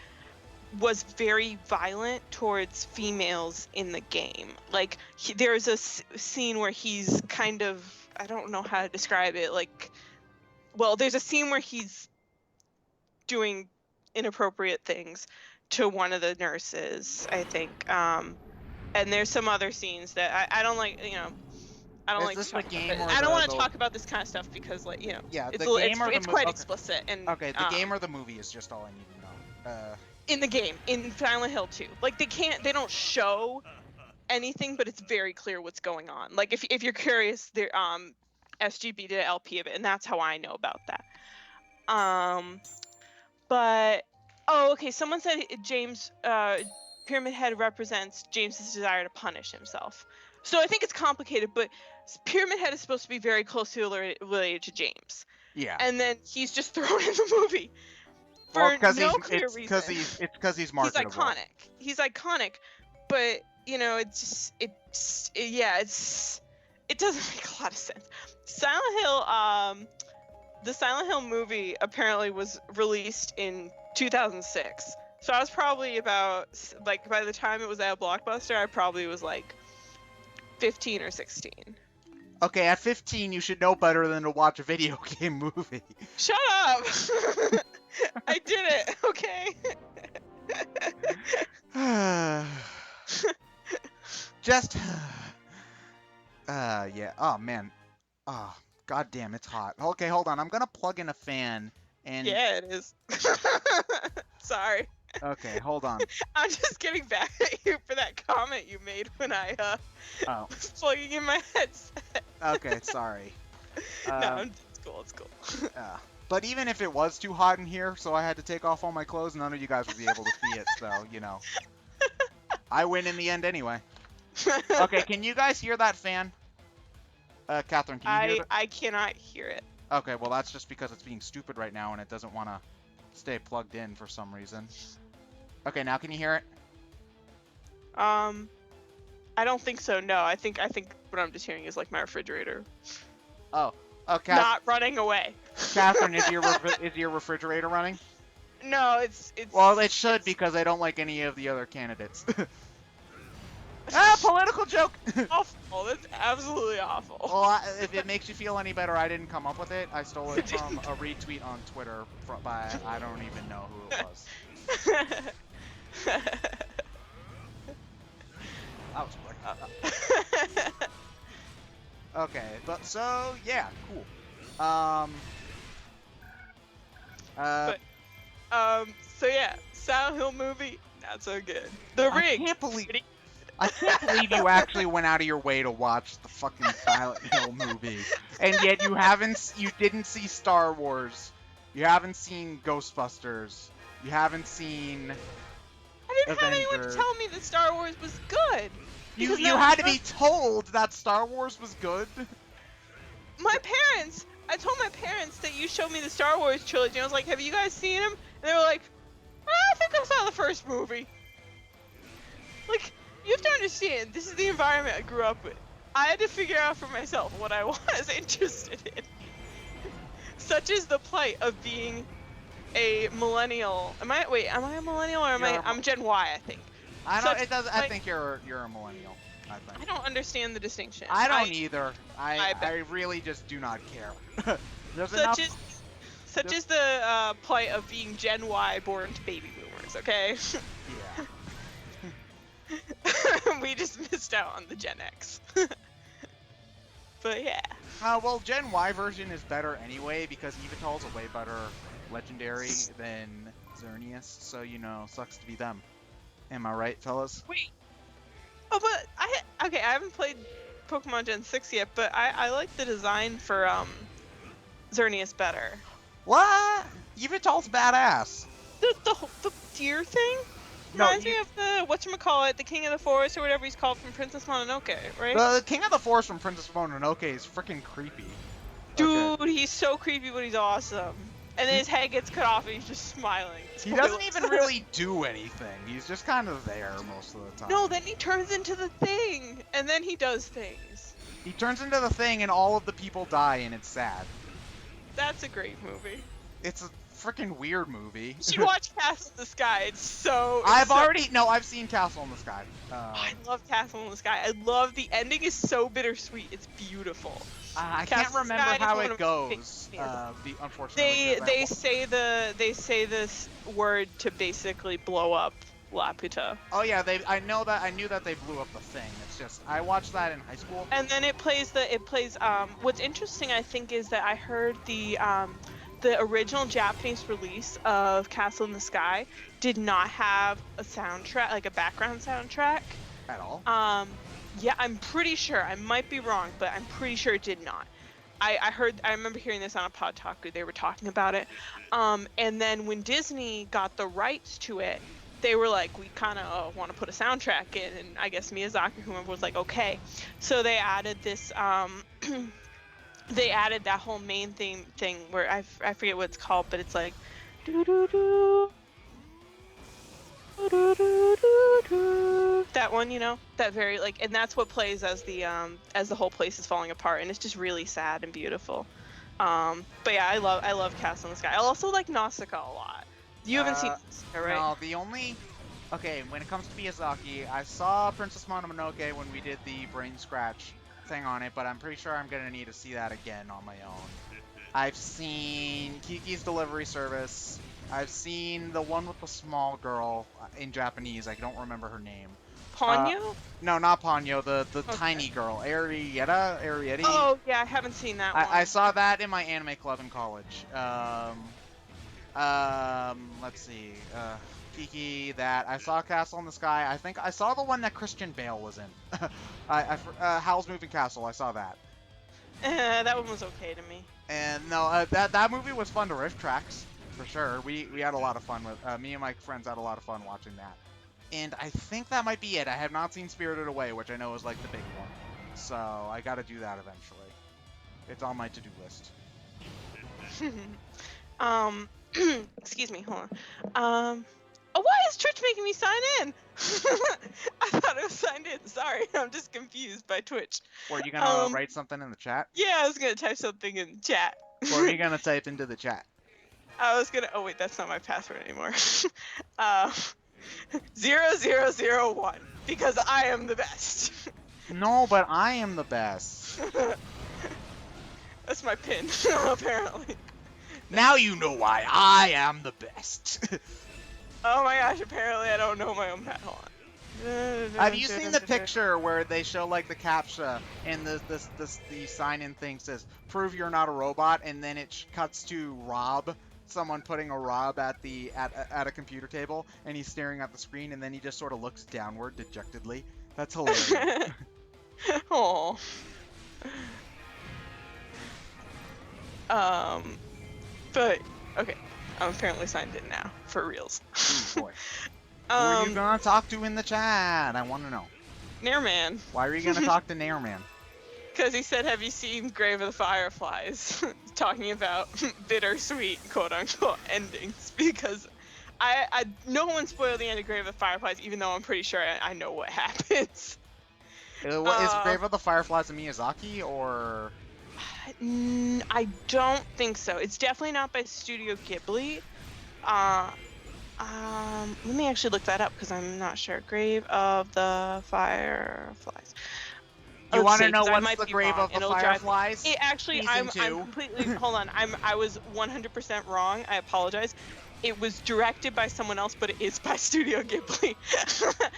was very violent towards females in the game. Like, there's a scene where he's kind of, I don't know how to describe it, like, well, there's a scene where he's doing inappropriate things to one of the nurses, I think. And there's some other scenes that I don't like, I don't like to talk about it. I don't want to talk about this kind of stuff because, like, it's quite explicit. And okay, the game or the movie is just all I need to know. In the game, in Silent Hill 2, like, they don't show anything, but it's very clear what's going on. Like, if you're curious, there SGB did an LP of it, and that's how I know about that. But okay, someone said James Pyramid Head represents James's desire to punish himself. So I think it's complicated, but Pyramid Head is supposed to be very closely related to James. Yeah. And then he's just thrown in the movie for no clear reason. It's because he's marketable. He's iconic, but it doesn't make a lot of sense. Silent Hill, the Silent Hill movie apparently was released in 2006. So I was probably about, like, by the time it was at Blockbuster, I probably was like 15 or 16. Okay, at 15, you should know better than to watch a video game movie. Shut up! I did it, okay? Just... yeah. Oh, man. Oh, goddamn, it's hot. Okay, hold on. I'm gonna plug in a fan and... Yeah, it is. Sorry. Okay, hold on. I'm just getting back at you for that comment you made when I was plugging in my headset. Okay, sorry. No, it's cool. But even if it was too hot in here, so I had to take off all my clothes, none of you guys would be able to see it, so, I win in the end anyway. Okay, can you guys hear that fan? Catherine, can you hear it? I cannot hear it. Okay, well that's just because it's being stupid right now and it doesn't want to stay plugged in for some reason. Okay, now can you hear it? I don't think so. No, I think what I'm just hearing is like my refrigerator. Oh, not running away. Catherine, is your refrigerator running? No, it's. Well, it should because I don't like any of the other candidates. Political joke. Awful. That's absolutely awful. Well, if it makes you feel any better, I didn't come up with it. I stole it from a retweet on Twitter by I don't even know who it was. That was quick. Okay, but so yeah, cool. So yeah, Silent Hill movie, not so good. The Ring. I can't believe you actually went out of your way to watch the fucking Silent Hill movie, and yet you didn't see Star Wars, you haven't seen Ghostbusters, you haven't seen I didn't Avengers. have anyone tell me that Star Wars was good. You had to be told that Star Wars was good. I told my parents that you showed me the Star Wars trilogy, and I was like, have you guys seen them? And they were like, I think I saw the first movie. Like, you have to understand, this is the environment I grew up with. I had to figure out for myself what I was interested in. Such is the plight of being a millennial. Am I a millennial or I'm Gen Y, I think. I think you're a millennial. I don't understand the distinction. I don't either. I really just do not care. Such is the plight of being Gen Y born to baby boomers, okay? Yeah. We just missed out on the Gen X. But yeah. Well, Gen Y version is better anyway because Evital's a way better legendary than Xerneas, so sucks to be them. Am I right, fellas? Wait. Oh, but I haven't played Pokemon Gen 6 yet, but I like the design for Xerneas better. What? Evital's badass. The deer thing reminds me of the King of the Forest or whatever he's called from Princess Mononoke, right? The King of the Forest from Princess Mononoke is freaking creepy. Dude, he's so creepy, but he's awesome. And then his head gets cut off and he's just smiling. He doesn't Spoilers. even really do anything. He's just kind of there most of the time. No, then he turns into the thing, and then he does things. He turns into the thing and all of the people die and it's sad. That's a great movie. It's a freaking weird movie. You should watch Castle in the Sky. It's so... I've seen Castle in the Sky. I love Castle in the Sky. I love the ending is so bittersweet. It's beautiful. I can't Castle in the remember Sky is how one it of goes. my Unfortunately. They say this word to basically blow up Laputa. Oh yeah, I knew that they blew up the thing. It's just I watched that in high school. And then it plays what's interesting I think is that I heard the original Japanese release of Castle in the Sky did not have a soundtrack, like a background soundtrack. At all? Yeah, I'm pretty sure. I might be wrong, but I'm pretty sure it did not. I remember hearing this on a Podtaku. They were talking about it. And then when Disney got the rights to it, they were like, we kind of want to put a soundtrack in. And I guess Miyazaki, whoever, was like, okay. So they added this, they added that whole main theme thing where I forget what it's called, but it's like, doo-doo-doo. That one, you know, that very like, and that's what plays as the whole place is falling apart, and it's just really sad and beautiful. But yeah, I love Castle in the Sky. I also like Nausicaa a lot. You haven't seen Nausicaa, right? No, okay, when it comes to Miyazaki, I saw Princess Mononoke when we did the brain scratch thing on it, but I'm pretty sure I'm gonna need to see that again on my own. I've seen Kiki's Delivery Service. I've seen the one with the small girl in Japanese. I don't remember her name. Ponyo? No, not Ponyo. The tiny girl, Arietta. Oh yeah, I haven't seen that one. I saw that in my anime club in college. Let's see. Kiki, that I saw Castle in the Sky. I think I saw the one that Christian Bale was in. Howl's Moving Castle. I saw that. That one was okay to me. And no, that movie was fun to riff tracks for sure. We had a lot of fun with me and my friends had a lot of fun watching that. And I think that might be it. I have not seen Spirited Away, which I know is like the big one. So I got to do that eventually. It's on my to-do list. Excuse me, hold on. Oh, why is Twitch making me sign in? I thought it was signed in. Sorry, I'm just confused by Twitch. Were you gonna write something in the chat? Yeah, I was gonna type something in chat. What are you gonna type into the chat? I was gonna. Oh wait, that's not my password anymore. 0001 because I am the best. No, but I am the best. That's my pin, apparently. Now you know why I am the best. Oh my gosh, apparently I don't know my own pat. Hold on. Have you seen the picture where they show like the captcha and the sign-in thing says "Prove you're not a robot," and then it cuts to Rob, someone putting a Rob at a computer table, and he's staring at the screen, and then he just sort of looks downward dejectedly. That's hilarious. Oh. But okay, I'm apparently signed in now for reals. Ooh, boy. Who are you gonna talk to in the chat? I want to know. Nairman. Why are you gonna talk to Nairman? Because he said, "Have you seen Grave of the Fireflies?" Talking about bittersweet quote-unquote endings. Because no one spoiled the end of Grave of the Fireflies, even though I'm pretty sure I know what happens. Is Grave of the Fireflies a Miyazaki or? I don't think so. It's definitely not by Studio Ghibli. Let me actually look that up because I'm not sure. Grave of the Fireflies. You want to know what's the Grave of the Fireflies? I'm completely. Hold on. I was 100% wrong. I apologize. It was directed by someone else, but it is by Studio Ghibli.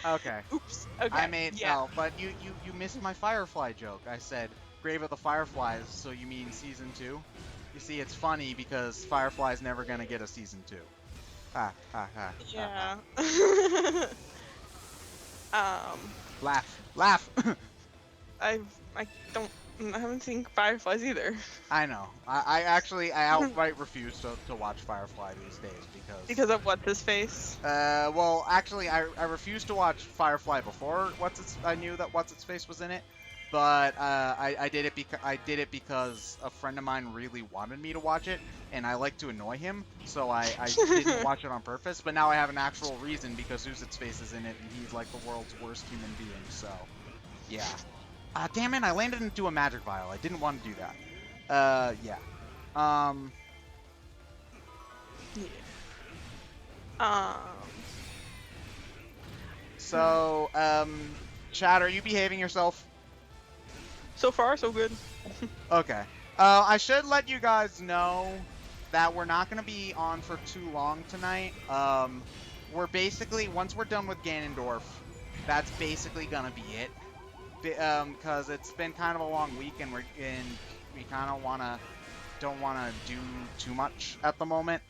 Okay. Oops. Okay. No, but you missed my Firefly joke. I said Grave of the Fireflies, so you mean season 2? You see, it's funny because Firefly's never gonna get a season 2. Ha ha ha. Yeah. Laugh. I haven't seen Fireflies either. I know. I outright refuse to watch Firefly these days because of what's his face. Well, actually, I refused to watch Firefly before I knew that what's its face was in it. but I did it because a friend of mine really wanted me to watch it, and I like to annoy him, so I didn't watch it on purpose. But now I have an actual reason because Uzit's face is in it, and he's like the world's worst human being. So, yeah. Damn it! I landed into a magic vial. I didn't want to do that. Yeah. Yeah. So, Chad, are you behaving yourself? So far, so good. Okay. I should let you guys know that we're not going to be on for too long tonight. We're basically, once we're done with Ganondorf, that's basically going to be it. Because it's been kind of a long week, and we kind of don't want to do too much at the moment.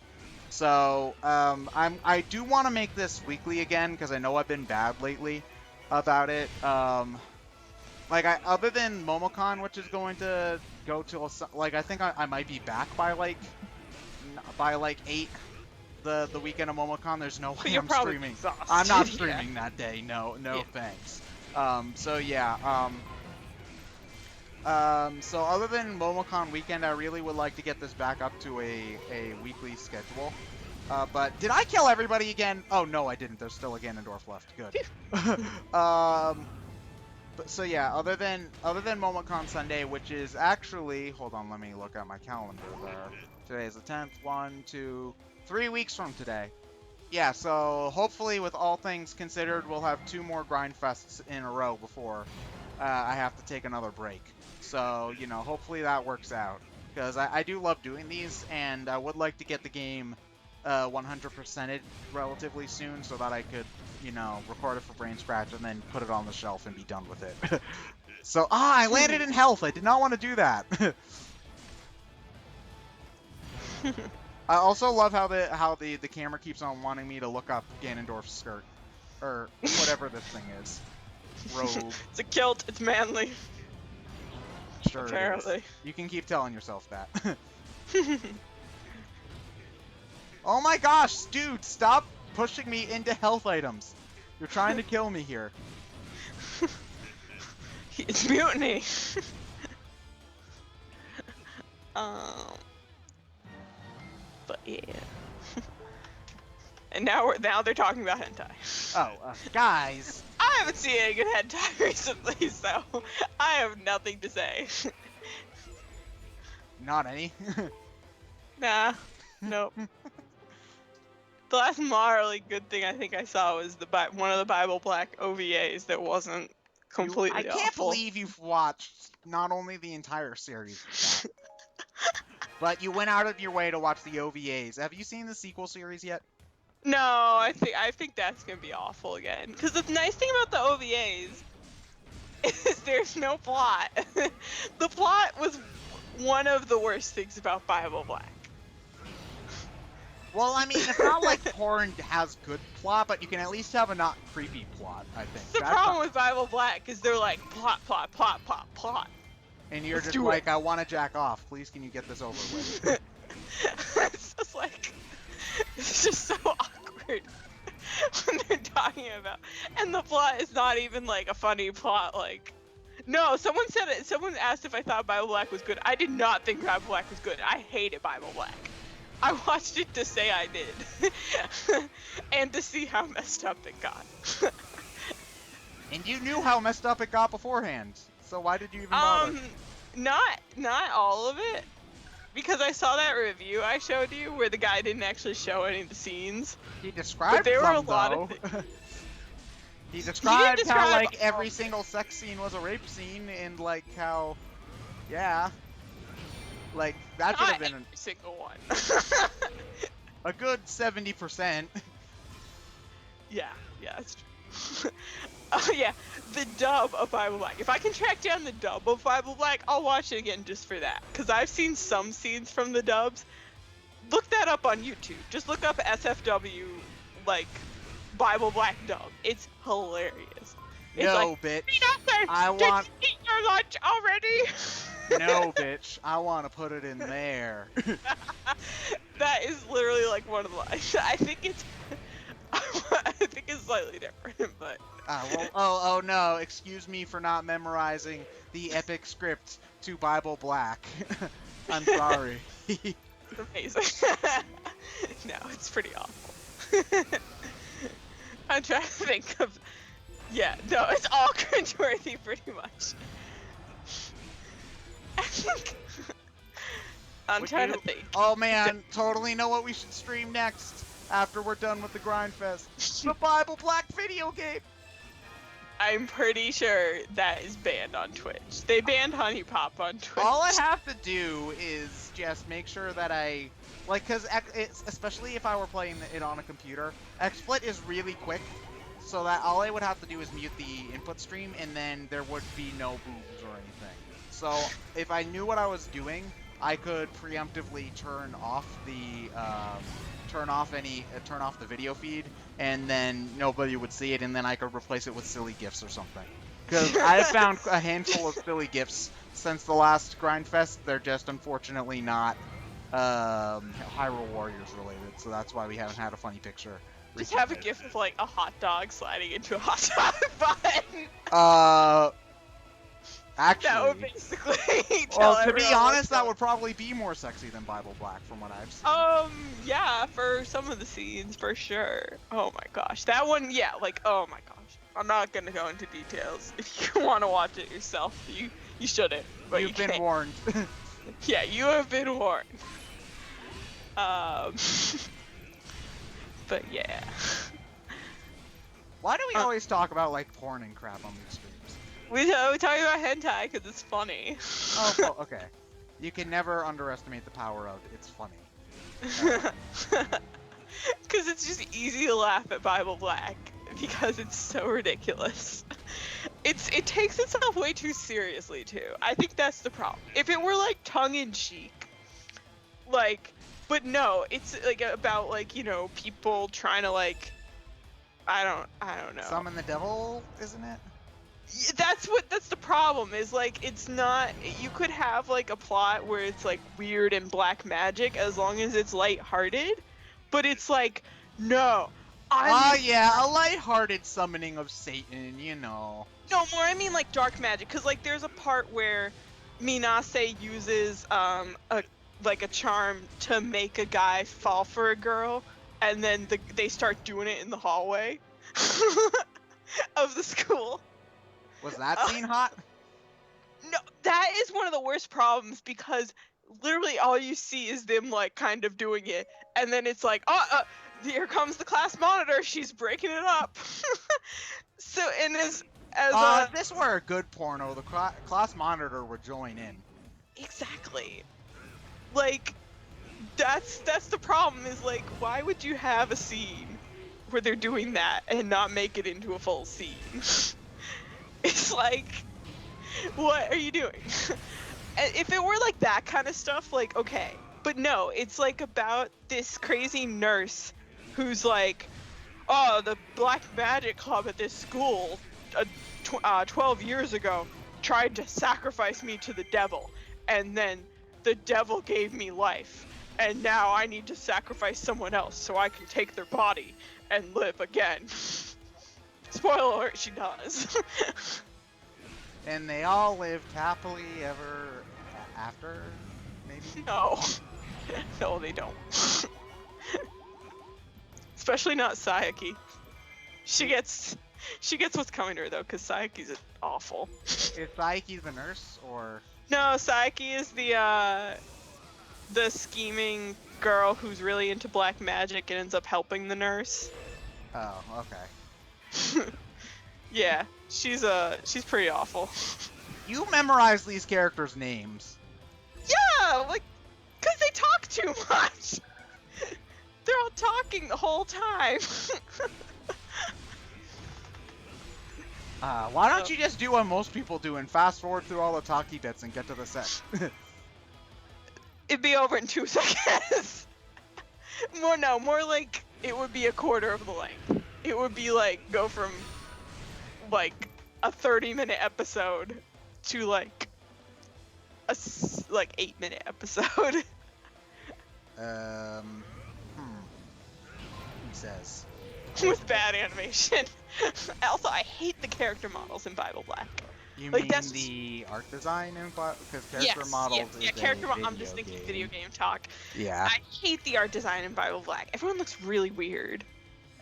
So, I do want to make this weekly again, because I know I've been bad lately about it. Like, other than Momocon, which is going to go till, like, I think I might be back by like 8 the weekend of Momocon. There's no way You're I'm probably streaming. exhausted. I'm not streaming Yeah. that day. No, Yeah. thanks. So yeah. So other than Momocon weekend, I really would like to get this back up to a weekly schedule. But did I kill everybody again? Oh no, I didn't. There's still a Ganondorf left. Good. But so yeah, other than Momocon Sunday, which is actually, hold on, let me look at my calendar there. Today is the 10th. 1, 2, 3 weeks from today. Yeah, so hopefully, with all things considered, we'll have 2 more Grindfests in a row before I have to take another break. So, you know, hopefully that works out. Because I do love doing these, and I would like to get the game 100%ed relatively soon so that I could, you know, record it for Brain Scratch and then put it on the shelf and be done with it. So, I landed in health! I did not want to do that! I also love how the camera keeps on wanting me to look up Ganondorf's skirt. Or whatever this thing is. Robe. It's a kilt. It's manly. Sure it is. Apparently. You can keep telling yourself that. Oh my gosh, dude, stop pushing me into health items. You're trying to kill me here. It's mutiny. But yeah. And now they're talking about hentai. Oh, guys. I haven't seen any good hentai recently, so I have nothing to say. Not any. Nah, nope. The last morally good thing I think I saw was one of the Bible Black OVAs that wasn't completely I can't awful. believe you've watched not only the entire series, but you went out of your way to watch the OVAs. Have you seen the sequel series yet? No, I think that's gonna be awful again. Because the nice thing about the OVAs is there's no plot. The plot was one of the worst things about Bible Black. Well, I mean, it's not like porn has good plot, but you can at least have a not creepy plot, I think. The problem with Bible Black is they're like plot. And you're Let's just do like, I want to jack off. Please, can you get this over with? It's just like, it's just so awkward when they're talking about, and the plot is not even like a funny plot. Like, no, someone said it. Someone asked if I thought Bible Black was good. I did not think Bible Black was good. I hated Bible Black. I watched it to say I did, and to see how messed up it got. And you knew how messed up it got beforehand, so why did you even bother? Not all of it, because I saw that review I showed you where the guy didn't actually show any of the scenes. He described But there were a some, lot though. of things. He described how, describe like, all every of single sex scene was a rape scene, and, like, how... Yeah. Like, that should have been Every single one. a good 70%. Yeah, that's true. Oh yeah, the dub of Bible Black. If I can track down the dub of Bible Black, I'll watch it again just for that. Because I've seen some scenes from the dubs. Look that up on YouTube. Just look up SFW, like, Bible Black dub. It's hilarious. It's No, like, bitch. Nothing. I Did want... you eat your lunch already? No, bitch. I want to put it in there. That is literally like one of the lines. I think it's... think it's slightly different, but. Oh no! Excuse me for not memorizing the epic script to Bible Black. I'm sorry. It's amazing. No, it's pretty awful. I'm trying to think of. Yeah, no, it's all cringeworthy pretty much. I think. I'm trying to think. Oh man, totally know what we should stream next after we're done with the Grindfest. The Bible Black video game. I'm pretty sure that is banned on Twitch. They banned Honey Pop on Twitch. All I have to do is just make sure that I, like, because especially if I were playing it on a computer, XSplit is really quick, so that all I would have to do is mute the input stream, and then there would be no boobs or anything. So if I knew what I was doing, I could preemptively turn off the turn off the video feed, and then nobody would see it, and then I could replace it with silly gifs or something. Because I've found a handful of silly gifs since the last Grindfest. They're just unfortunately not Hyrule Warriors related, so that's why we haven't had a funny picture. Just have a gif of like a hot dog sliding into a hot dog button. Actually, that would basically well, to be honest, that would probably be more sexy than Bible Black, from what I've seen. Yeah, for some of the scenes, for sure. Oh my gosh, that one, yeah, like, oh my gosh. I'm not gonna go into details. If you want to watch it yourself, you shouldn't. But You've been warned. Yeah, you have been warned. But yeah. Why do we always talk about like porn and crap on these streams? We talk about hentai because it's funny. Oh, well, okay. You can never underestimate the power of it's funny. Because it's just easy to laugh at Bible Black because it's so ridiculous. It takes itself way too seriously too. I think that's the problem. If it were like tongue-in-cheek, like, but no, it's like about like, you know, people trying to like, I don't know. Summon the devil, isn't it? That's the problem, is like, it's not, you could have like a plot where it's like weird and black magic as long as it's lighthearted, but it's like, no, yeah, a lighthearted summoning of Satan, you know. No, more I mean like dark magic, because like there's a part where Minase uses a charm to make a guy fall for a girl, and then they start doing it in the hallway of the school. Was that scene hot? No, that is one of the worst problems, because literally all you see is them like kind of doing it, and then it's like, here comes the class monitor, she's breaking it up. So, and as if this were a good porno, the class monitor would join in. Exactly. Like, that's the problem, is like, why would you have a scene where they're doing that and not make it into a full scene? It's like, what are you doing? If it were like that kind of stuff, like, okay. But no, it's like about this crazy nurse who's like, oh, the Black Magic Club at this school 12 years ago tried to sacrifice me to the devil, and then the devil gave me life, and now I need to sacrifice someone else so I can take their body and live again. Spoiler alert, she does. And they all lived happily ever after, maybe? No. No, they don't. Especially not Sayaki. She gets what's coming to her though, because Sayaki's awful. Is Sayaki the nurse, or? No, Sayaki is the scheming girl who's really into black magic and ends up helping the nurse. Oh, okay. Yeah, she's pretty awful. You memorize these characters' names. Yeah, like, cause they talk too much. They're all talking the whole time. Why don't you just do what most people do and fast forward through all the talky bits and get to the set? It'd be over in 2 seconds. More like it would be a quarter of the length. It would be like, go from like a 30-minute episode to like a 8-minute episode. Who says? with bad animation. Also, I hate the character models in Bible Black. You Like, mean that's the art design in because character yes, models yeah, is character. a I'm just video thinking game. video game talk. Yeah. I hate the art design in Bible Black. Everyone looks really weird.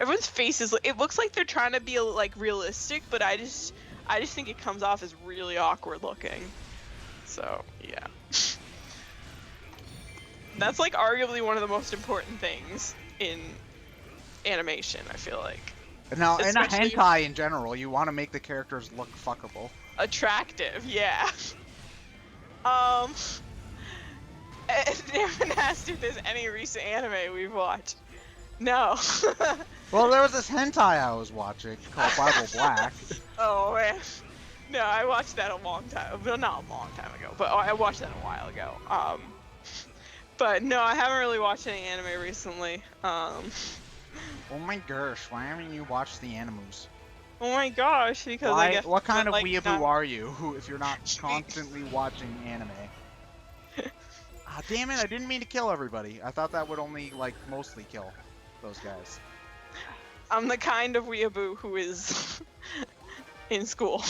Everyone's faces. It looks like they're trying to be like realistic, but I just think it comes off as really awkward looking. So yeah. That's like arguably one of the most important things in animation, I feel like. No, and a Especially- hentai in general, you want to make the characters look fuckable. Attractive, yeah. Darren asked if there's any recent anime we've watched. No. Well, there was this hentai I was watching called Bible Black. Oh man. No, I watched that a long time. Well, not a long time ago, but I watched that a while ago. But no, I haven't really watched any anime recently. Oh my gosh, why haven't you watched the animus? Oh my gosh, because I guess What kind of like, weeaboo are you if you're not constantly watching anime? Ah, damn it, I didn't mean to kill everybody. I thought that would only, like, mostly kill those guys. I'm the kind of weeaboo who is in school.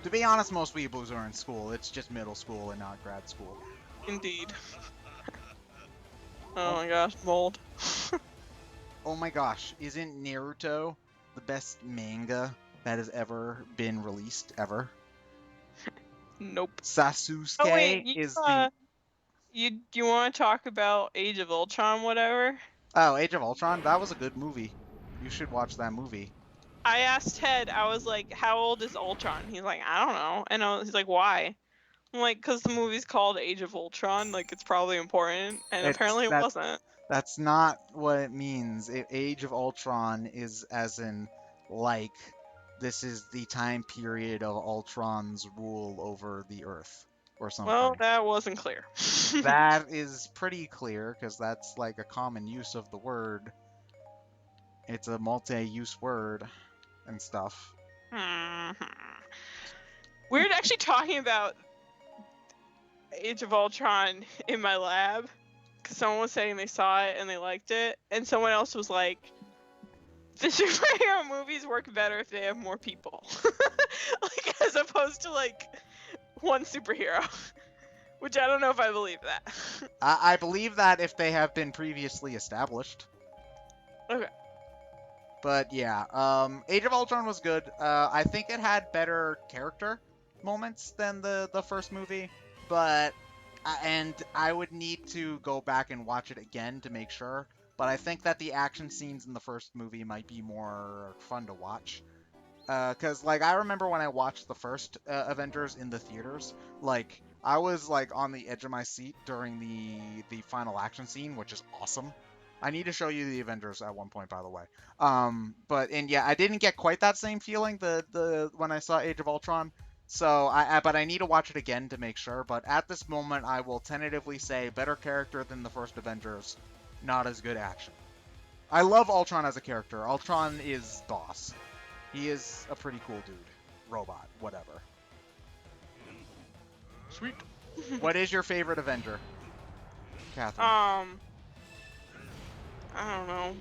To be honest, most weeaboos are in school. It's just middle school and not grad school. Indeed. Oh my gosh, mold. Oh my gosh, isn't Naruto the best manga that has ever been released, ever? Nope. Sasuke Oh wait, is the... you want to talk about Age of Ultron, whatever? Oh, Age of Ultron? That was a good movie. You should watch that movie. I asked Ted, I was like, how old is Ultron? He's like, I don't know. And he's like, why? I'm like, because the movie's called Age of Ultron, like, it's probably important. And apparently it wasn't. That's not what it means. Age of Ultron is as in, like, this is the time period of Ultron's rule over the Earth, or something. Well, that wasn't clear. That is pretty clear, because that's, like, a common use of the word. It's a multi-use word and stuff. We were actually talking about Age of Ultron in my lab, because someone was saying they saw it and they liked it, and someone else was like, the superhero movies work better if they have more people. Like, as opposed to, like, one superhero. Which I don't know if I believe that. I believe that if they have been previously established. Okay. But yeah, Age of Ultron was good. I think it had better character moments than the first movie, but and I would need to go back and watch it again to make sure. But I think that the action scenes in the first movie might be more fun to watch. Cause like I remember when I watched the first Avengers in the theaters, like I was like on the edge of my seat during the final action scene, which is awesome. I need to show you the Avengers at one point, by the way. But yeah, I didn't get quite that same feeling the when I saw Age of Ultron. So but I need to watch it again to make sure. But at this moment, I will tentatively say better character than the first Avengers, not as good action. I love Ultron as a character. Ultron is boss. He is a pretty cool dude. Robot, whatever. Sweet. What is your favorite Avenger, Catherine? I don't know.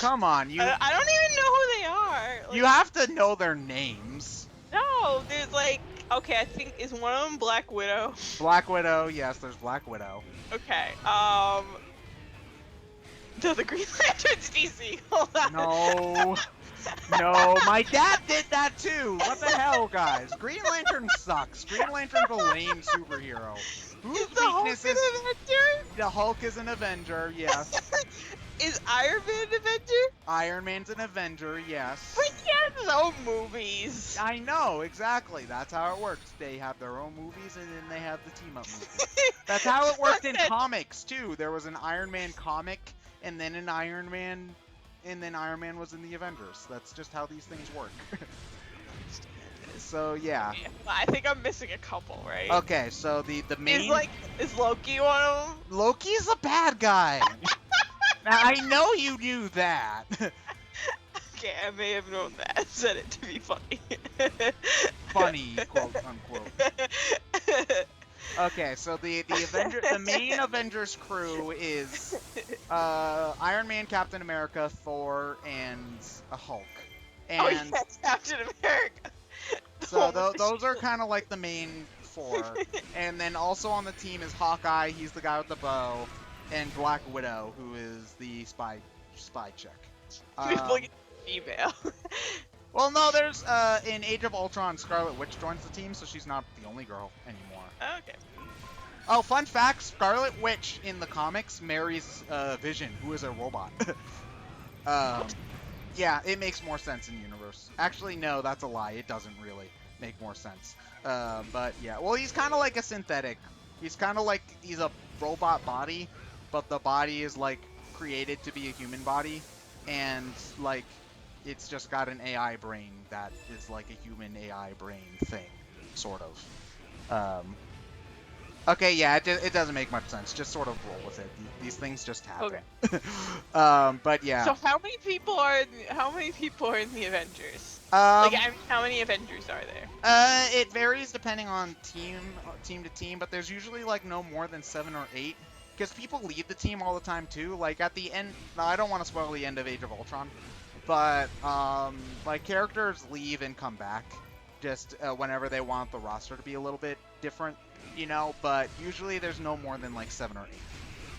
Come on, I don't even know who they are. Like, you have to know their names. No, there's like, okay, I think, is one of them Black Widow? Black Widow, yes, there's Black Widow. Okay, the Green Lantern's DC, hold on. No. No, my dad did that too. What the hell, guys? Green Lantern sucks. Green Lantern's a lame superhero. Whose Is the Hulk weakness an is... Avenger? The Hulk is an Avenger, yes. Is Iron Man an Avenger? Iron Man's an Avenger, yes. But he has his own movies. I know, exactly. That's how it works. They have their own movies, and then they have the team-up movies. That's how it worked in comics, too. There was an Iron Man comic, and then an Iron Man... And then Iron Man was in the Avengers. That's just how these things work. So, yeah. I think I'm missing a couple, right? Okay, so the main... Is Loki one of them? Loki's a bad guy! Now, I know you knew that! Okay, I may have known that. I said it to be funny. Funny, quote unquote. Okay, so the main Avengers crew is Iron Man, Captain America, Thor, and a Hulk. Oh And yes, Captain America. so With the those are shield. kind of like the main four. And then also on the team is Hawkeye, he's the guy with the bow, and Black Widow, who is the spy chick. People get female. Well, no, there's in Age of Ultron, Scarlet Witch joins the team, so she's not the only girl anymore. Okay. Oh, fun fact: Scarlet Witch in the comics marries Vision, who is a robot. Yeah, it makes more sense in universe. Actually, no, that's a lie. It doesn't really make more sense. But yeah, well, he's kind of like a synthetic. He's kind of like he's a robot body, but the body is like created to be a human body, and like it's just got an AI brain that is like a human AI brain thing, sort of. Okay, yeah, it doesn't make much sense. Just sort of roll with it. These things just happen. Okay. But yeah. So how many people are in the Avengers? Um, Like, I mean, how many Avengers are there? It varies depending on team to team, but there's usually like no more than 7 or 8. Because people leave the team all the time too. Like at the end, no, I don't want to spoil the end of Age of Ultron, but like characters leave and come back just whenever they want the roster to be a little bit different, you know. But usually there's no more than like 7 or 8,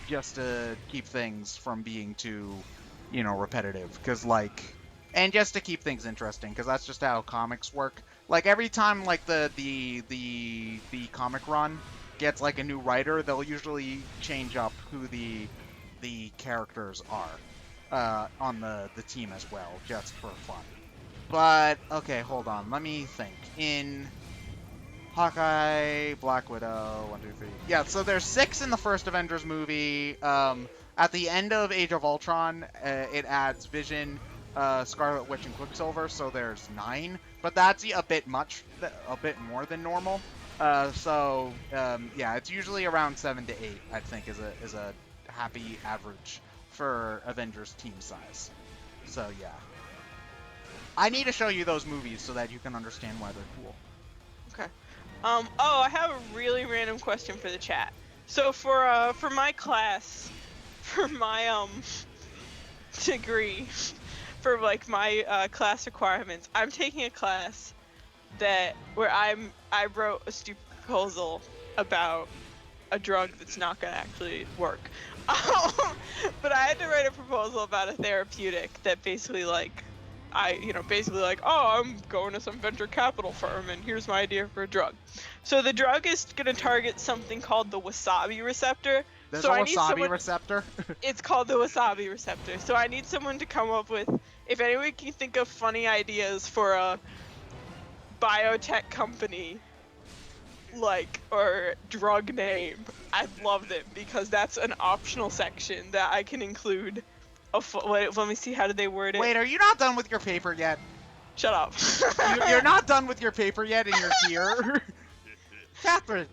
just to keep things from being too, you know, repetitive. Because like, and just to keep things interesting, because that's just how comics work. Like every time like the comic run gets like a new writer, they'll usually change up who the characters are on the team as well, just for fun. But okay, hold on, let me think. In Hawkeye, Black Widow, 1, 2, 3. Yeah, so there's 6 in the first Avengers movie. At the end of Age of Ultron, it adds Vision, Scarlet Witch, and Quicksilver, so there's 9. But that's a bit more than normal. Yeah, it's usually around 7 to 8. I think is a happy average for Avengers team size. So yeah, I need to show you those movies so that you can understand why they're cool. Okay. Oh, I have a really random question for the chat. So for my class, for my degree, for like my class requirements, I'm taking a class where I wrote a stupid proposal about a drug that's not gonna actually work. But I had to write a proposal about a therapeutic that basically like oh, I'm going to some venture capital firm and here's my idea for a drug. So the drug is going to target something called the wasabi receptor. There's so a wasabi receptor? It's called the wasabi receptor. So I need someone to come up with, if anyone can think of funny ideas for a biotech company, like, or drug name, I'd love them, because that's an optional section that I can include. Wait, let me see, how did they word it? Wait, are you not done with your paper yet? Shut up. You're not done with your paper yet and you're here? Catherine,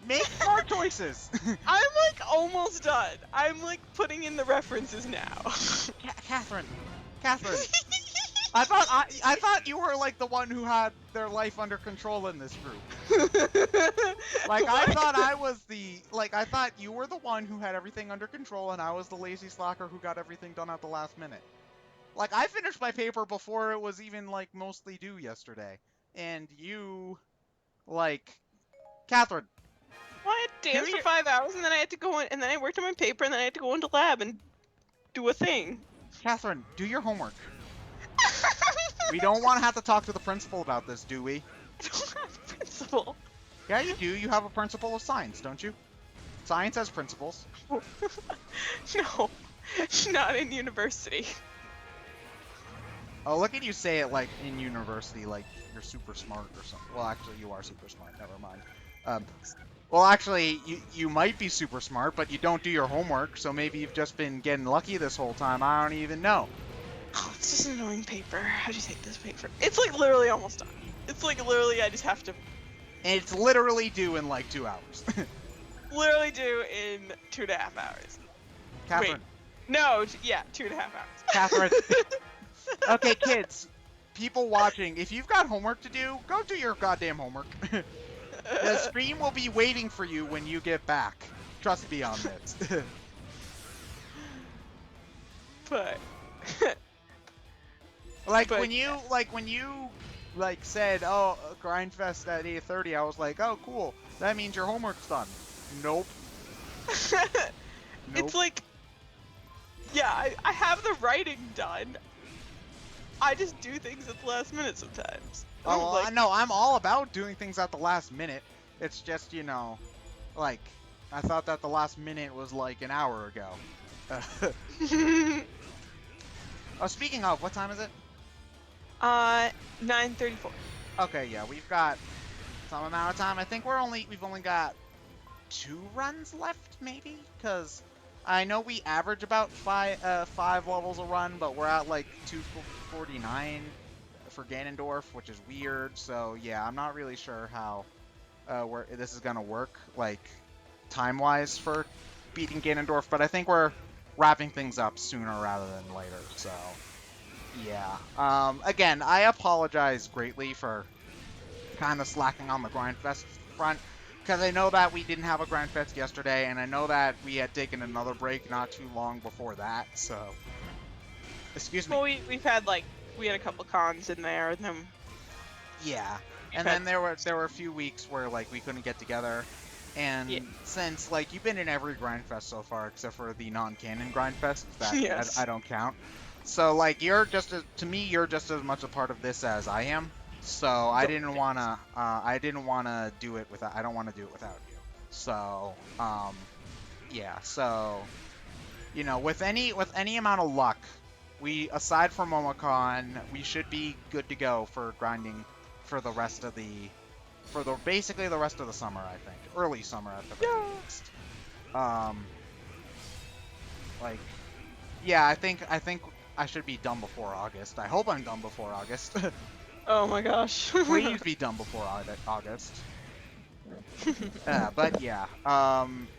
make more choices. I'm like almost done. I'm like putting in the references now. Catherine, I thought you were like the one who had their life under control in this group. Like I thought you were the one who had everything under control and I was the lazy slacker who got everything done at the last minute. Like I finished my paper before it was even like mostly due yesterday. And you, like, Catherine. Well, I had to dance for 5 hours and then I had to go in, and then I worked on my paper and then I had to go into lab and do a thing. Catherine, do your homework. We don't want to have to talk to the principal about this, do we? I don't have a principal. Yeah, you do. You have a principal of science, don't you? Science has principals. No, not in university. Oh, look at you say it like in university, like you're super smart or something. Well, actually, you are super smart. Never mind. Well, actually, you might be super smart, but you don't do your homework, so maybe you've just been getting lucky this whole time. I don't even know. Oh, it's just an annoying paper. How'd you take this paper? It's like literally almost done. It's like literally I just have to... And it's literally due in like 2 hours. Literally due in 2.5 hours. Catherine. Wait. No, yeah, 2.5 hours. Catherine. Okay, kids. People watching, if you've got homework to do, go do your goddamn homework. The stream will be waiting for you when you get back. Trust me on this. But like But, when you said, "Oh, Grindfest at 8:30," I was like, "Oh, cool. That means your homework's done." Nope. it's like, yeah, I have the writing done. I just do things at the last minute sometimes. Oh, Like, no, I'm all about doing things at the last minute. It's just, like, I thought that the last minute was like an hour ago. Oh, speaking of, what time is it? 9:34. Okay, yeah, we've got some amount of time. I think we've only got 2 runs left, maybe, because I know we average about 5 levels a run, but we're at like 249 for Ganondorf, which is weird. So yeah, I'm not really sure how this is gonna work, like time-wise for beating Ganondorf, but I think we're wrapping things up sooner rather than later. So yeah. Again, I apologize greatly for kind of slacking on the Grindfest front, because I know that we didn't have a Grindfest yesterday, and I know that we had taken another break not too long before that, so... Excuse me. Well, we had a couple cons in there, and then... Yeah, and then there were a few weeks where, like, we couldn't get together, and since, like, you've been in every Grindfest so far, except for the non-canon Grindfest, that Yes. I don't count. So, like, you're just as much a part of this as I am. So I didn't wanna do it without. I don't want to do it without you. So yeah. So with any amount of luck, aside from Momocon, we should be good to go for grinding for the rest of basically the rest of the summer. I think early summer at the very least. Like, yeah. I think I should be done before August. I hope I'm done before August. Oh my gosh. Please be done before August. But yeah.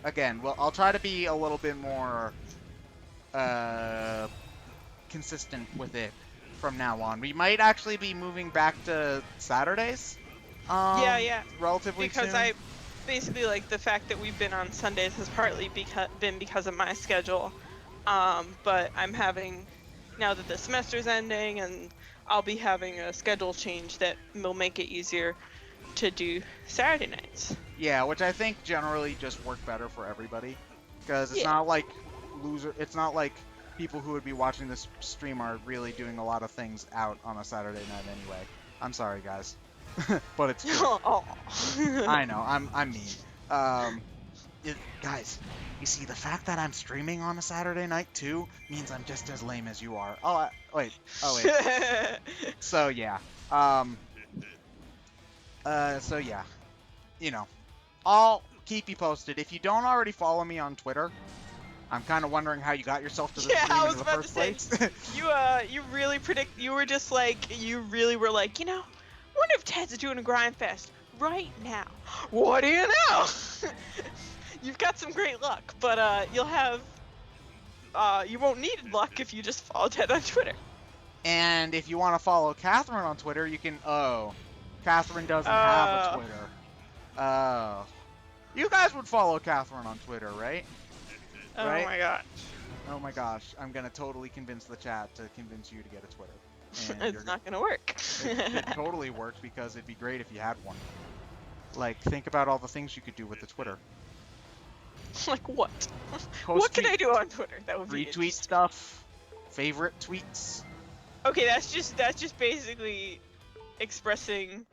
Again, well, I'll try to be a little bit more consistent with it from now on. We might actually be moving back to Saturdays. Yeah. Relatively because soon. basically, like, the fact that we've been on Sundays has partly been because of my schedule. But I'm having, now that the semester's ending, and I'll be having a schedule change that will make it easier to do Saturday nights. Yeah, which I think generally just work better for everybody, because it's not like it's not like people who would be watching this stream are really doing a lot of things out on a Saturday night anyway. I'm sorry, guys, but it's true. I know, I'm mean. Guys, you see, the fact that I'm streaming on a Saturday night too means I'm just as lame as you are. Wait. So yeah. So yeah. I'll keep you posted. If you don't already follow me on Twitter, I'm kind of wondering how you got yourself to the stream in the first place. You really you really were like, wonder if Ted's doing a Grindfest right now. What do you know? You've got some great luck, but you'll have you won't need luck if you just follow Ted on Twitter. And if you want to follow Catherine on Twitter, you can. Oh, Catherine doesn't have a Twitter. Oh, you guys would follow Catherine on Twitter, right? Oh my gosh. Oh my gosh, I'm gonna totally convince the chat to convince you to get a Twitter. And it's not gonna work. It totally worked, because it'd be great if you had one. Like, think about all the things you could do with the Twitter. Like what? What can I do on Twitter? That would be retweet stuff, favorite tweets. Okay, that's just basically expressing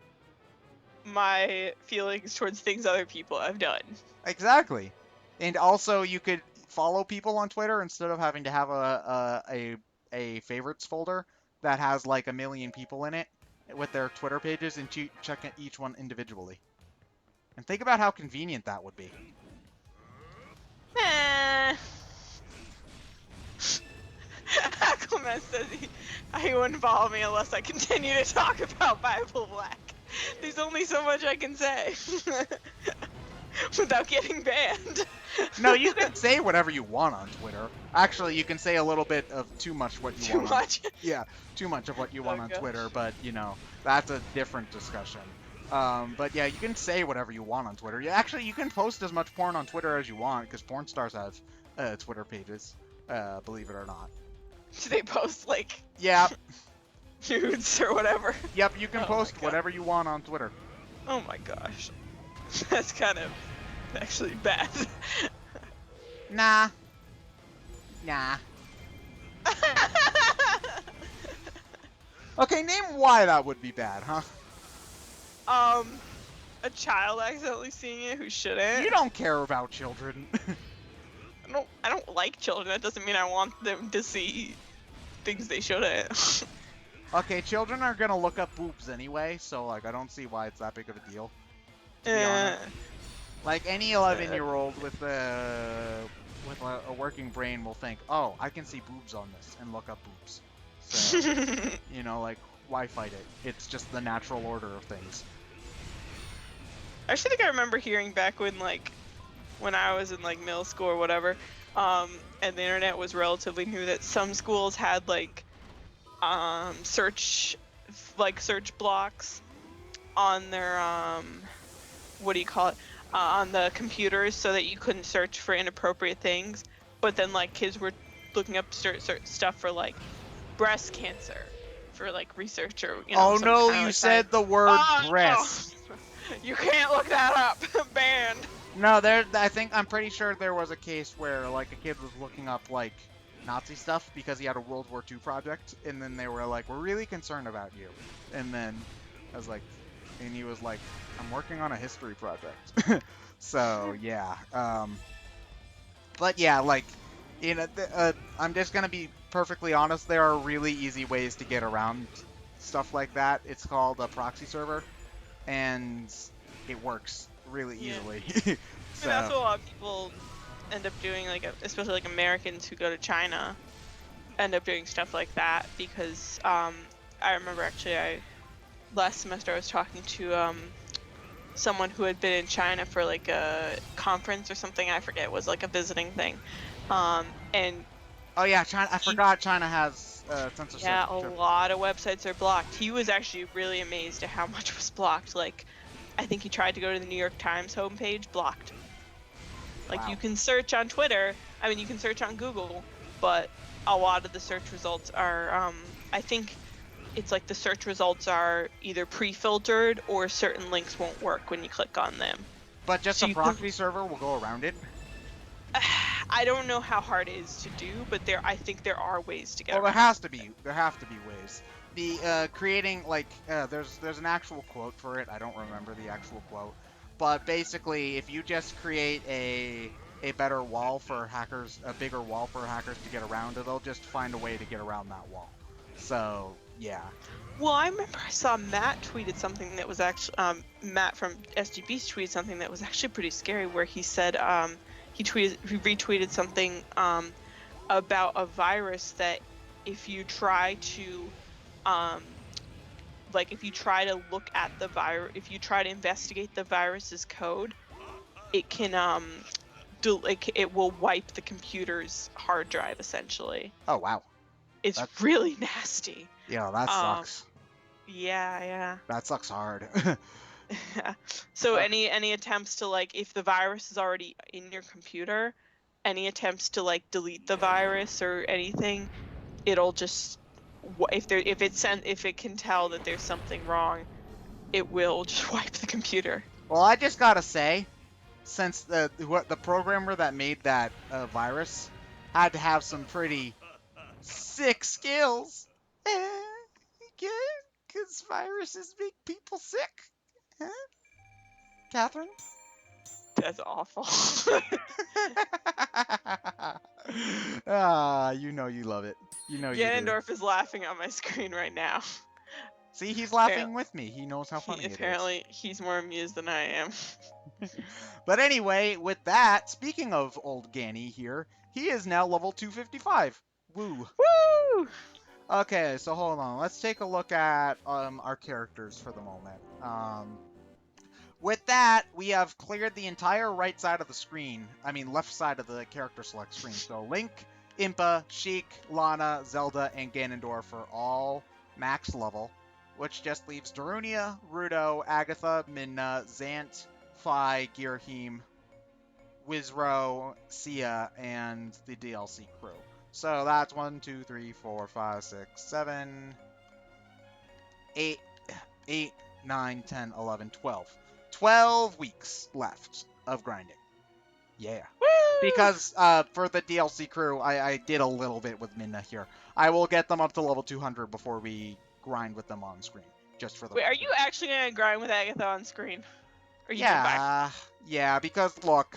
my feelings towards things other people have done. Exactly. And also, you could follow people on Twitter instead of having to have a favorites folder that has like 1 million people in it with their Twitter pages, and check each one individually. And think about how convenient that would be. Aquaman says he wouldn't follow me unless I continue to talk about Bible Black. There's only so much I can say without getting banned. No, you can say whatever you want on Twitter. Actually, you can say a little bit of too much what you want. Too much? Yeah, too much of what you want on Twitter, but, that's a different discussion. But yeah, you can say whatever you want on Twitter. Actually, you can post as much porn on Twitter as you want because porn stars have Twitter pages. Believe it or not. Do they post like Yeah. nudes or whatever? Yep. You can Oh my post god. whatever you want on Twitter. Oh my gosh. That's kind of actually bad. Nah. Nah. Okay, name why that would be bad, huh? A child accidentally seeing it who shouldn't. You don't care about children. I don't like children. That doesn't mean I want them to see things they shouldn't. Okay, children are gonna look up boobs anyway, so like I don't see why it's that big of a deal. To be honest. Like any 11-year-old with a working brain will think, oh, I can see boobs on this, and look up boobs. So, you know, like, why fight it? It's just the natural order of things. I actually think I remember hearing back when I was in like middle school or whatever, and the internet was relatively new, that some schools had like search blocks on their what do you call it, on the computers, so that you couldn't search for inappropriate things, but then like kids were looking up stuff for like breast cancer for like research or Oh no, you like said the word breast. No. You can't look that up. Banned. No, I'm pretty sure there was a case where like a kid was looking up like Nazi stuff because he had a World War II project, and then they were like, "We're really concerned about you," and then I was like, and he was like, "I'm working on a history project." So yeah, but yeah, like, you know, I'm just gonna be perfectly honest. There are really easy ways to get around stuff like that. It's called a proxy server, and it works really easily. So That's what a lot of people end up doing, like especially like Americans who go to China end up doing stuff like that, because I remember actually last semester I was talking to someone who had been in China for like a conference or something, I forget, it was like a visiting thing, and oh yeah, China. I forgot China has censorship. yeah, a lot of websites are blocked. He was actually really amazed at how much was blocked. Like, I think he tried to go to the New York Times homepage, blocked. Like, Wow. you can search on Twitter, I mean, you can search on Google, but a lot of the search results are, I think it's like the search results are either pre-filtered or certain links won't work when you click on them. But just So a proxy server will go around it. I don't know how hard it is to do, but I think there are ways to get Well, around. there have to be ways. The creating like there's an actual quote for it. I don't remember the actual quote, but basically, if you just create a better wall for hackers, a bigger wall for hackers to get around, they'll just find a way to get around that wall. So yeah. Well, I remember I saw Matt tweeted something that was actually Matt from SGB's tweeted something that was actually pretty scary, where he said he retweeted something about a virus that if you try to if you try to look at the virus, if you try to investigate the virus's code, it can it will wipe the computer's hard drive essentially. Oh wow. It's really nasty. Yeah, that sucks. Yeah. That sucks hard. Yeah. So any attempts to like, if the virus is already in your computer, any attempts to like delete the virus or anything, it'll just if it can tell that there's something wrong, it will just wipe the computer. Well, I just gotta say, since the programmer that made that virus had to have some pretty sick skills, because viruses make people sick, huh? Catherine? That's awful. You know you love it. You know you do. Ganondorf is laughing on my screen right now. See, he's laughing with me. He knows how funny it is. Apparently, he's more amused than I am. But anyway, with that, speaking of old Ganny here, he is now level 255. Woo! Woo! Okay, so hold on. Let's take a look at our characters for the moment. With that, we have cleared the entire right side of the screen. I mean, left side of the character select screen. So Link, Impa, Sheik, Lana, Zelda, and Ganondorf are all max level. which just leaves Darunia, Rudo, Agatha, Minna, Zant, Fi, Girahim, Wizro, Sia, and the DLC crew. So that's 1, 2, 3, 4, 5, 6, 7, 8, 8, 9, 10, 11, 12. 12 weeks left of grinding. Yeah. Woo! Because for the DLC crew, I did a little bit with Minna here. I will get them up to level 200 before we grind with them on screen. Just for the Wait, are record. you actually gonna grind with Agatha on screen? Or are you doing Yeah, yeah, because look,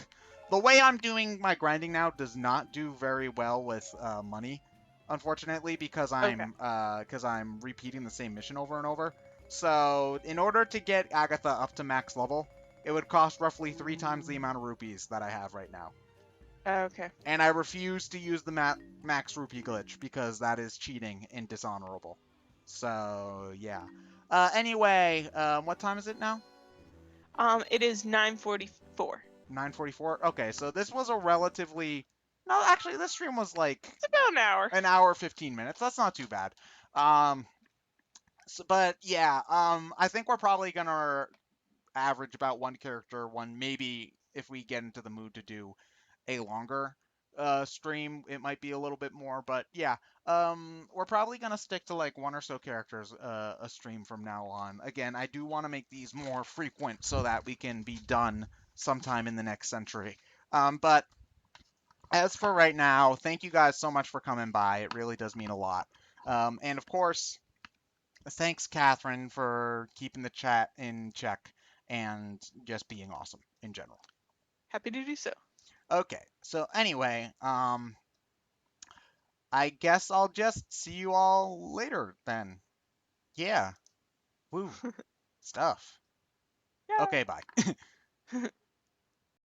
the way I'm doing my grinding now does not do very well with money, unfortunately, because Okay. I'm repeating the same mission over and over. So in order to get Agatha up to max level, it would cost roughly 3 times the amount of rupees that I have right now. Okay. And I refuse to use the max rupee glitch because that is cheating and dishonorable. So yeah. Anyway, what time is it now? It is 9:44. 9:44. Okay, so this was a relatively no, actually, this stream was like It's about an hour. an hour 15 minutes. That's not too bad. Um, but yeah, I think we're probably gonna average about one character, one maybe if we get into the mood to do a longer stream, it might be a little bit more. But yeah, we're probably gonna stick to like one or so characters a stream from now on. Again, I do want to make these more frequent so that we can be done sometime in the next century. But as for right now, thank you guys so much for coming by. It really does mean a lot. And of course, thanks, Catherine, for keeping the chat in check and just being awesome in general. Happy to do so. Okay, so anyway, I guess I'll just see you all later then. Yeah. Woo. Stuff. Yeah. Okay, bye.